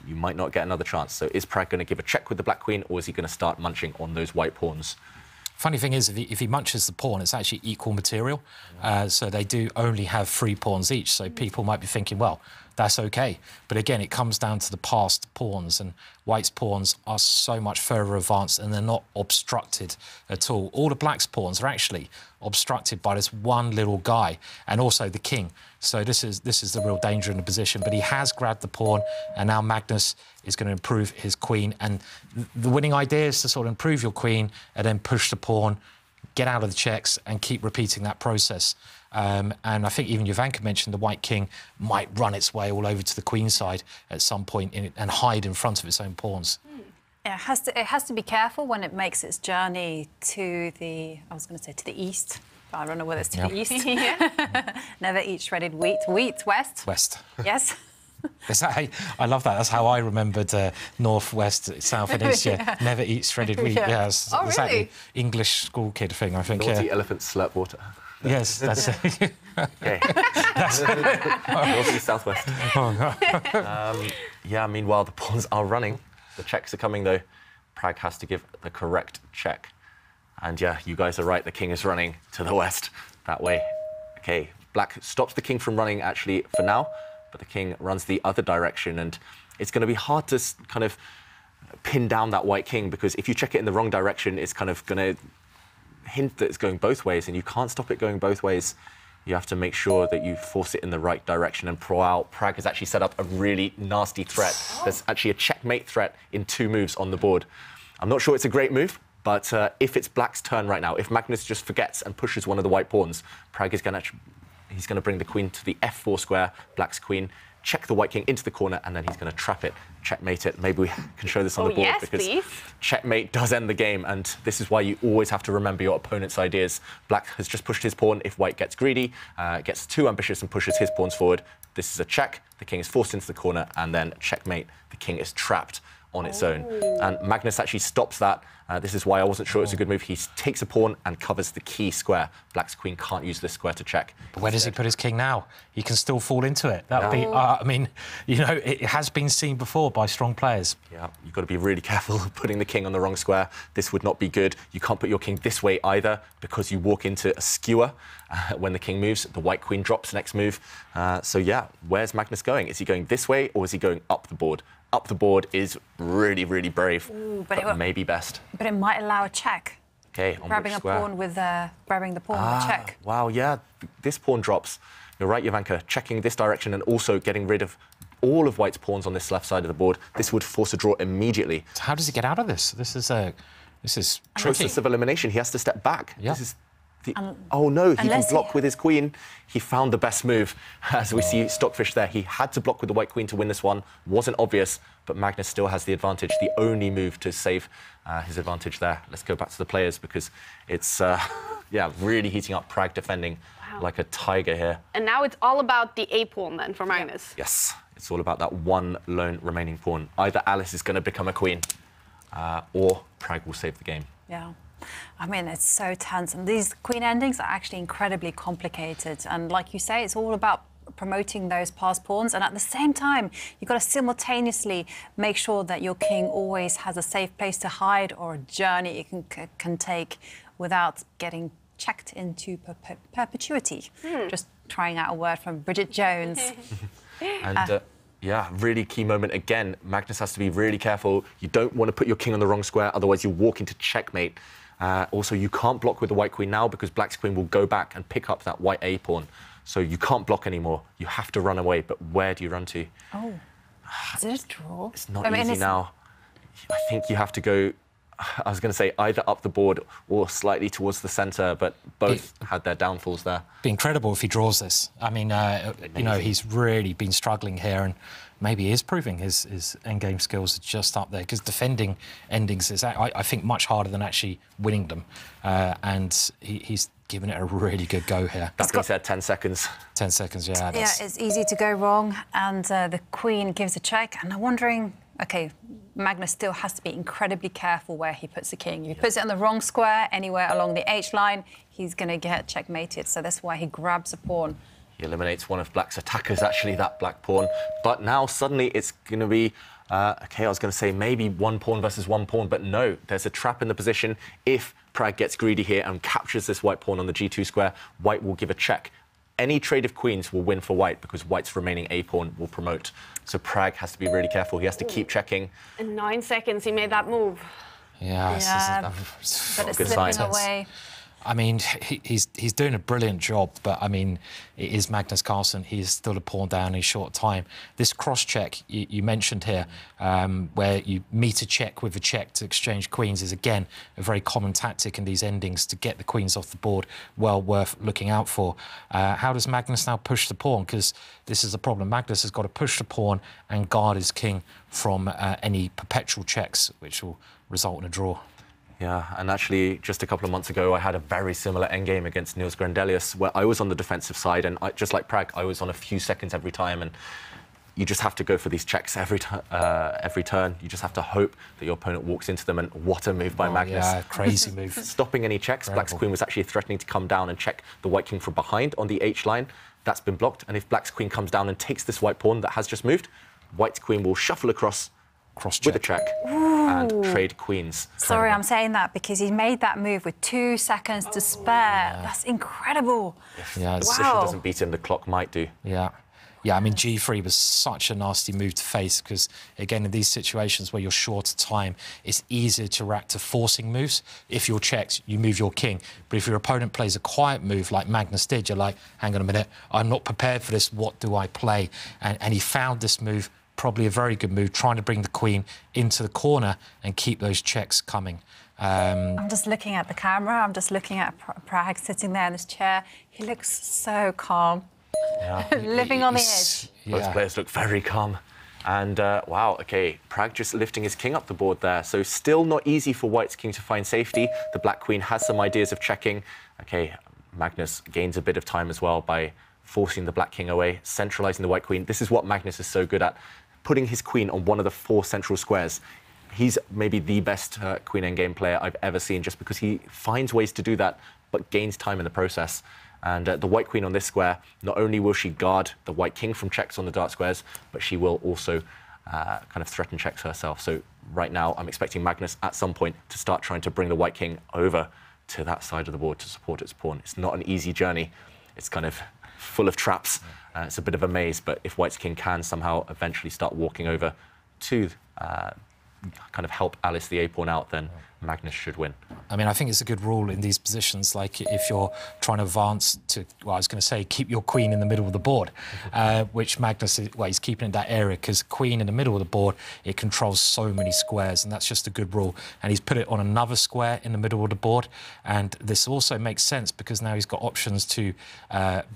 Speaker 3: you might not get another chance. So is Pragg going to give a check with the black queen, or is he going to start munching on those white pawns?
Speaker 4: Funny thing is, if he munches the pawn, it's actually equal material. So they do only have 3 pawns each. So people might be thinking, well, that's OK. But again, it comes down to the passed pawns, and white's pawns are so much further advanced and they're not obstructed at all. All the black's pawns are actually obstructed by this one little guy, and also the king. So this is the real danger in the position. But he has grabbed the pawn, and now Magnus is going to improve his queen. And the winning idea is to sort of improve your queen and then push the pawn, get out of the checks, and keep repeating that process. And I think even Jovanka mentioned the white king might run its way all over to the queen side at some point and hide in front of its own pawns.
Speaker 1: Yeah, it has to be careful when it makes its journey to the, I was going to say to the east, but I don't know whether it's to the east. Never eat shredded wheat. Wheat, west?
Speaker 4: West.
Speaker 1: Yes.
Speaker 4: Is that how, I love that. That's how I remembered north, west, south and east. Yeah. Never eat shredded wheat. Yeah.
Speaker 2: Oh, really?
Speaker 4: Exactly. English school kid thing, I think.
Speaker 3: Naughty elephants slurp water.
Speaker 4: Yes, that's it.
Speaker 3: Okay. North, east, southwest. Yeah, meanwhile, the pawns are running. The checks are coming, though. Pragg has to give the correct check. And yeah, you guys are right. The king is running to the west, that way. OK, black stops the king from running, actually, for now. But the king runs the other direction. And it's going to be hard to kind of pin down that white king, because if you check it in the wrong direction, it's kind of going to hint that it's going both ways, and you can't stop it going both ways. You have to make sure that you force it in the right direction. And Pragg has actually set up a really nasty threat. There's actually a checkmate threat in 2 moves on the board. I'm not sure it's a great move, but if it's black's turn right now, if Magnus just forgets and pushes one of the white pawns, Pragg is going to bring the queen to the f4 square, black's queen, check the white king into the corner, and then he's going to trap it, checkmate it. Maybe we can show this on the board,
Speaker 2: yes,
Speaker 3: because
Speaker 2: please.
Speaker 3: Checkmate does end the game, and this is why you always have to remember your opponent's ideas. Black has just pushed his pawn. If white gets greedy, gets too ambitious and pushes his pawns forward, this is a check. The king is forced into the corner, and then checkmate. The king is trapped on its own. And Magnus actually stops that. This is why I wasn't sure it's a good move. He takes a pawn and covers the key square. Black's queen can't use this square to check.
Speaker 4: But where does he put his king now? He can still fall into it. That would be, I mean, you know, it has been seen before by strong players.
Speaker 3: Yeah, you've got to be really careful of putting the king on the wrong square. This would not be good. You can't put your king this way either, because you walk into a skewer when the king moves. The white queen drops next move. So yeah, where's Magnus going? Is he going this way, or is he going up the board? Up the board is really, really brave, but maybe best.
Speaker 1: But it might allow a check.
Speaker 3: Okay, on
Speaker 1: grabbing
Speaker 3: which
Speaker 1: a
Speaker 3: square?
Speaker 1: pawn with grabbing the pawn with a check.
Speaker 3: Wow, yeah, this pawn drops. You're right, Jovanka, checking this direction and also getting rid of all of white's pawns on this left side of the board. This would force a draw immediately.
Speaker 4: So how does he get out of this? This is
Speaker 3: Process of elimination. He has to step back.
Speaker 4: Yeah.
Speaker 3: This is oh no, he can block with his queen. He found the best move. As we see Stockfish there, he had to block with the white queen to win this one. Wasn't obvious, but Magnus still has the advantage. The only move to save his advantage there. Let's go back to the players, because it's yeah, really heating up. Pragg defending like a tiger here.
Speaker 2: And now it's all about the A pawn then for Magnus.
Speaker 3: Yes, it's all about that one lone remaining pawn. Either Alice is going to become a queen, or Pragg will save the game.
Speaker 1: Yeah. I mean, it's so tense. And these queen endings are actually incredibly complicated. And like you say, it's all about promoting those passed pawns. And at the same time, you've got to simultaneously make sure that your king always has a safe place to hide, or a journey it can take without getting checked into perpetuity. Just trying out a word from Bridget Jones.
Speaker 3: And yeah, really key moment again. Magnus has to be really careful. You don't want to put your king on the wrong square, otherwise you walk into checkmate. Also, you can't block with the white queen now, because black's queen will go back and pick up that white A pawn. So you can't block anymore. You have to run away. But where do you run to?
Speaker 1: Oh, is it a draw?
Speaker 3: It's not easy now. I think you have to go, I was going to say, either up the board or slightly towards the centre, but both had their downfalls there.
Speaker 4: Be incredible if he draws this. I mean, you know, he's really been struggling here, and maybe he is proving his endgame skills are just up there, because defending endings is, I think, much harder than actually winning them. And he's given it a really good go here.
Speaker 3: That being said, 10 seconds.
Speaker 4: 10 seconds, yeah.
Speaker 1: Yeah, it's easy to go wrong, and the queen gives a check. And I'm wondering, OK, Magnus still has to be incredibly careful where he puts the king. If he puts it on the wrong square, anywhere along the H line, he's going to get checkmated. So that's why he grabs a pawn.
Speaker 3: He eliminates one of black's attackers, actually, that black pawn. But now, suddenly, it's going to be OK, I was going to say maybe one pawn versus one pawn, but no, there's a trap in the position. If Pragg gets greedy here and captures this white pawn on the g2 square, white will give a check. Any trade of queens will win for white because white's remaining a pawn will promote. So Pragg has to be really careful. He has to keep checking.
Speaker 2: In 9 seconds, he made that move.
Speaker 4: Yeah,
Speaker 1: but it's
Speaker 3: good
Speaker 1: slipping
Speaker 3: sign.
Speaker 1: away.
Speaker 4: I mean, he's doing a brilliant job, but I mean, it is Magnus Carlsen. He's still a pawn down in a short time. This cross-check you mentioned here, where you meet a check with a check to exchange queens, is again a very common tactic in these endings to get the queens off the board. Well worth looking out for. How does Magnus now push the pawn? Because this is the problem. Magnus has got to push the pawn and guard his king from any perpetual checks, which will result in a draw.
Speaker 3: Yeah, and actually, just a couple of months ago, I had a very similar endgame against Niels Grandelius, where I was on the defensive side, and just like Pragg, I was on a few seconds every time, and you just have to go for these checks every turn. You just have to hope that your opponent walks into them, and what a move by Magnus.
Speaker 4: Yeah, crazy move.
Speaker 3: Stopping any checks. Black's queen was actually threatening to come down and check the white king from behind on the H line. That's been blocked, and if Black's queen comes down and takes this white pawn that has just moved, White's queen will shuffle across with a check and trade queens.
Speaker 1: Sorry, I'm saying that because he made that move with 2 seconds to spare. Yeah. That's incredible.
Speaker 3: If the position doesn't beat him, the clock might do.
Speaker 4: Yeah. Yeah, I mean, G3 was such a nasty move to face because, again, in these situations where you're short of time, it's easier to react to forcing moves. If you're checked, you move your king. But if your opponent plays a quiet move like Magnus did, you're like, hang on a minute, I'm not prepared for this, what do I play? And he found this move, probably a very good move, trying to bring the queen into the corner and keep those checks coming.
Speaker 1: I'm just looking at the camera, I'm just looking at Pragg sitting there in his chair. He looks so calm.
Speaker 3: Yeah.
Speaker 1: Living on the edge.
Speaker 3: Both players look very calm. And, wow, OK, Pragg just lifting his king up the board there. So still not easy for White's king to find safety. The black queen has some ideas of checking. OK, Magnus gains a bit of time as well by forcing the black king away, centralising the white queen. This is what Magnus is so good at, putting his queen on one of the 4 central squares. He's maybe the best queen endgame player I've ever seen, just because he finds ways to do that, but gains time in the process. And the white queen on this square, not only will she guard the white king from checks on the dark squares, but she will also kind of threaten checks herself. So right now, I'm expecting Magnus at some point to start trying to bring the white king over to that side of the board to support its pawn. It's not an easy journey. It's kind of full of traps. It's a bit of a maze, but if White's king can somehow eventually start walking over to kind of help Alice the a-pawn out, then Magnus should win.
Speaker 4: I mean, I think it's a good rule in these positions, like if you're trying to advance to, well, I was going to say, keep your queen in the middle of the board, which Magnus, well, he's keeping in that area, because queen in the middle of the board, it controls so many squares, and that's just a good rule. And he's put it on another square in the middle of the board, and this also makes sense because now he's got options to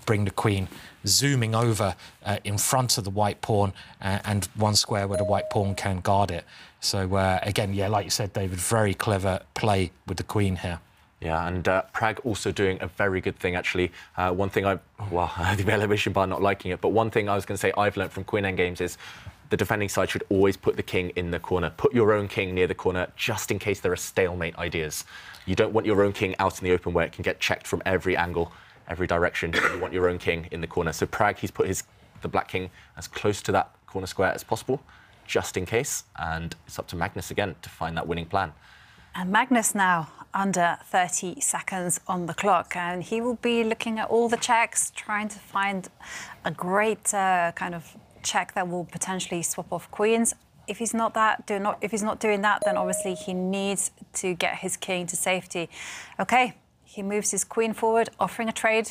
Speaker 4: bring the queen zooming over in front of the white pawn and one square where the white pawn can guard it. So, again, yeah, like you said, David, very clever play with the queen here.
Speaker 3: Yeah, and Pragg also doing a very good thing, actually. One thing the elevation bar not liking it, but one thing I was going to say I've learned from queen endgames is the defending side should always put the king in the corner. Put your own king near the corner, just in case there are stalemate ideas. You don't want your own king out in the open where it can get checked from every angle, every direction. You want your own king in the corner. So Pragg, he's put the black king as close to that corner square as possible, just in case, and it's up to Magnus again to find that winning plan.
Speaker 1: And Magnus now under 30 seconds on the clock, and he will be looking at all the checks, trying to find a great kind of check that will potentially swap off queens. If he's not doing that, then obviously he needs to get his king to safety. Okay, he moves his queen forward, offering a trade.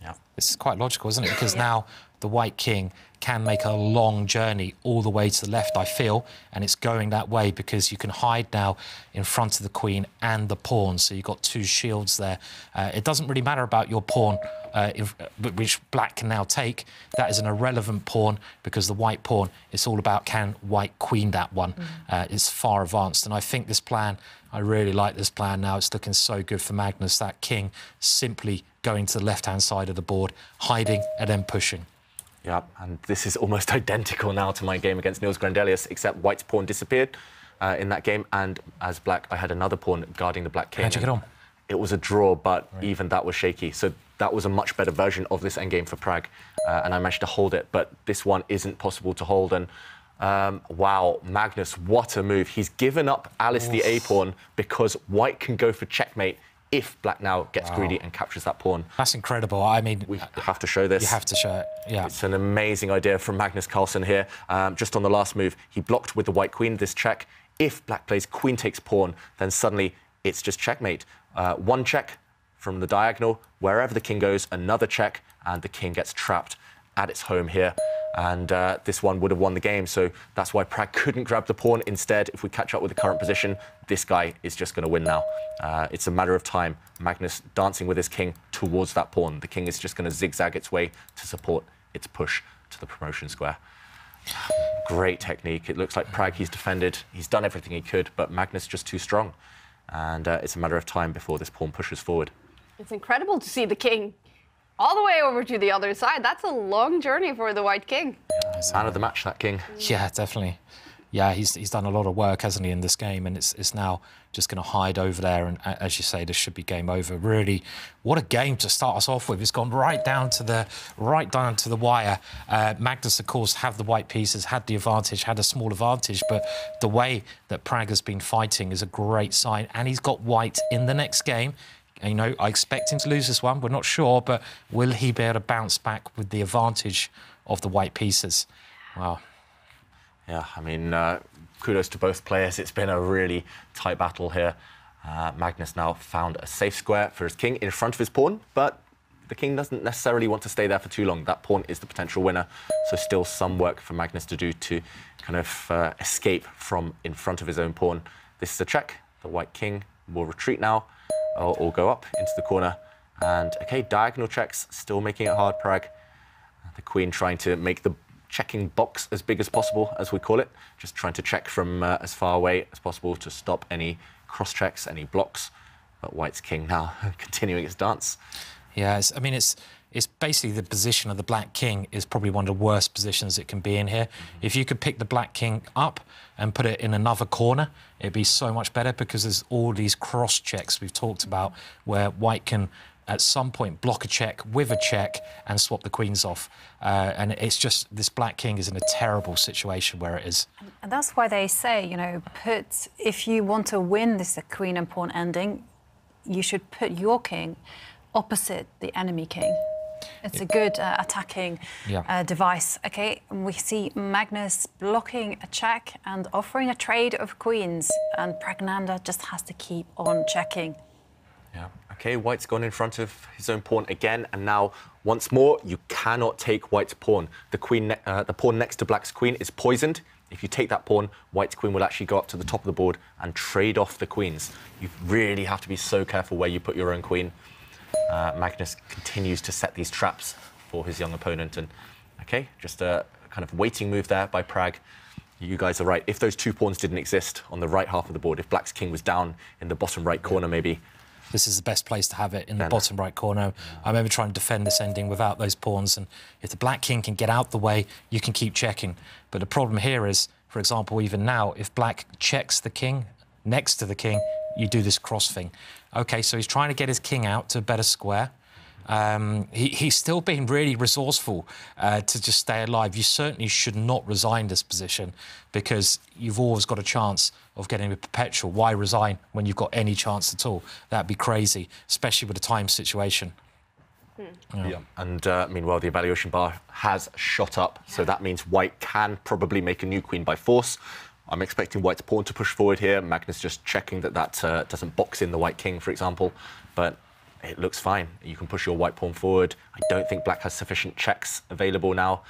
Speaker 4: Yeah, this is quite logical, isn't it? Because now the white king can make a long journey all the way to the left, I feel, and it's going that way because you can hide now in front of the queen and the pawn, so you've got 2 shields there. It doesn't really matter about your pawn, which black can now take. That is an irrelevant pawn because the white pawn, it's all about can white queen that one. It's far advanced, and I think this plan, I really like this plan now. It's looking so good for Magnus, that king simply going to the left-hand side of the board, hiding and then pushing.
Speaker 3: Yeah, and this is almost identical now to my game against Niels Grandelius, except White's pawn disappeared in that game, and as black, I had another pawn guarding the black king.
Speaker 4: How'd you get on?
Speaker 3: It was a draw, but even that was shaky. So that was a much better version of this endgame for Pragg, and I managed to hold it. But this one isn't possible to hold, and Wow, Magnus, what a move. He's given up Alice the A-pawn because white can go for checkmate if black now gets greedy and captures that pawn.
Speaker 4: That's incredible. I mean,
Speaker 3: we have to show this.
Speaker 4: You have to show it, yeah.
Speaker 3: It's an amazing idea from Magnus Carlsen here. Just on the last move, he blocked with the white queen this check. If black plays queen takes pawn, then suddenly it's just checkmate. One check from the diagonal, wherever the king goes, another check, and the king gets trapped at its home here. And this one would have won the game, so that's why Pragg couldn't grab the pawn. Instead, if we catch up with the current position, this guy is just going to win now. It's a matter of time. Magnus dancing with his king towards that pawn. The king is just going to zigzag its way to support its push to the promotion square. Great technique. It looks like Pragg, he's defended. He's done everything he could, but Magnus just too strong. And it's a matter of time before this pawn pushes forward.
Speaker 2: It's incredible to see the king all the way over to the other side. That's a long journey for the white king.
Speaker 3: Man of the match, that king.
Speaker 4: Yeah, definitely. Yeah, he's done a lot of work, hasn't he, in this game, and it's now just going to hide over there. And as you say, this should be game over. Really, what a game to start us off with. It's gone right down to the wire. Magnus, of course, had the white pieces, had the advantage, had a small advantage, but the way that Pragg has been fighting is a great sign, and he's got white in the next game. You know, I expect him to lose this one. We're not sure, but will he be able to bounce back with the advantage of the white pieces? Wow.
Speaker 3: Yeah, I mean, kudos to both players. It's been a really tight battle here. Magnus now found a safe square for his king in front of his pawn, but the king doesn't necessarily want to stay there for too long. That pawn is the potential winner, so still some work for Magnus to do to kind of escape from in front of his own pawn. This is a check. The white king will retreat now, or go up into the corner. And, OK, diagonal checks, still making it hard, Pragg. The queen trying to make the checking box as big as possible, as we call it, just trying to check from as far away as possible to stop any cross checks, any blocks. But white's king now continuing its dance.
Speaker 4: Yeah, I mean, it's basically the position of the black king is probably one of the worst positions it can be in here. If you could pick the black king up and put it in another corner, it'd be so much better, because there's all these cross checks we've talked about where white can at some point block a check with a check and swap the queens off. And it's just, this black king is in a terrible situation where it is.
Speaker 1: And that's why they say, you know, if you want to win this queen and pawn ending, you should put your king opposite the enemy king. It's a good attacking device. OK, and we see Magnus blocking a check and offering a trade of queens, and Praggnanandhaa just has to keep on checking.
Speaker 3: Yeah. OK, white's gone in front of his own pawn again, and now once more you cannot take white's pawn. The pawn next to black's queen is poisoned. If you take that pawn, white's queen will actually go up to the top of the board and trade off the queens. You really have to be so careful where you put your own queen. Magnus continues to set these traps for his young opponent, and OK, just a kind of waiting move there by Pragg. You guys are right. If those two pawns didn't exist on the right half of the board, if black's king was down in the bottom right corner maybe,
Speaker 4: this is the best place to have it, in the bottom right corner. I remember trying to defend this ending without those pawns, and if the black king can get out the way, you can keep checking. But the problem here is, for example, even now, if black checks the king next to the king, you do this cross thing. OK, so he's trying to get his king out to a better square. He's still being really resourceful to just stay alive. You certainly should not resign this position, because you've always got a chance of getting a perpetual. Why resign when you've got any chance at all? That'd be crazy, especially with the time situation.
Speaker 3: Yeah. And meanwhile, the evaluation bar has shot up, so that means white can probably make a new queen by force. I'm expecting white's pawn to push forward here. Magnus just checking that doesn't box in the white king, for example, but it looks fine. You can push your white pawn forward. I don't think black has sufficient checks available now.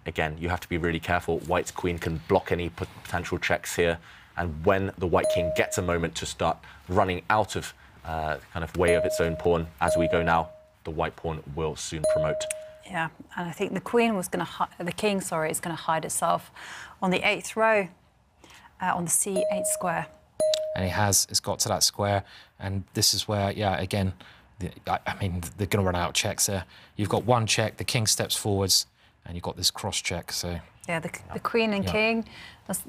Speaker 3: Again, you have to be really careful. White's queen can block any potential checks here, and when the white king gets a moment to start running out of kind of way of its own pawn, as we go now, the white pawn will soon promote.
Speaker 1: Yeah, and I think the queen was going to, the king, sorry, is going to hide itself on the 8th row, on the C8 square.
Speaker 4: And it's got to that square, and this is where, yeah, again, I mean, they're going to run out of checks there. You've got one check, the king steps forwards, and you've got this cross check, so...
Speaker 1: Yeah, the queen and king,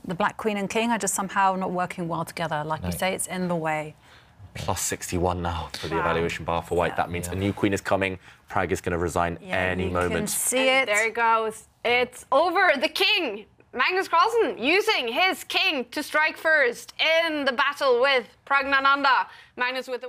Speaker 1: the black queen and king are just somehow not working well together. Like you say, it's in the way.
Speaker 3: Plus 61 now for the evaluation bar for white. That means a new queen is coming. Pragg is going to resign any moment.
Speaker 1: You can see it.
Speaker 2: There it goes. It's over. The king Magnus Carlsen using his king to strike first in the battle with Praggnanandhaa. Magnus with the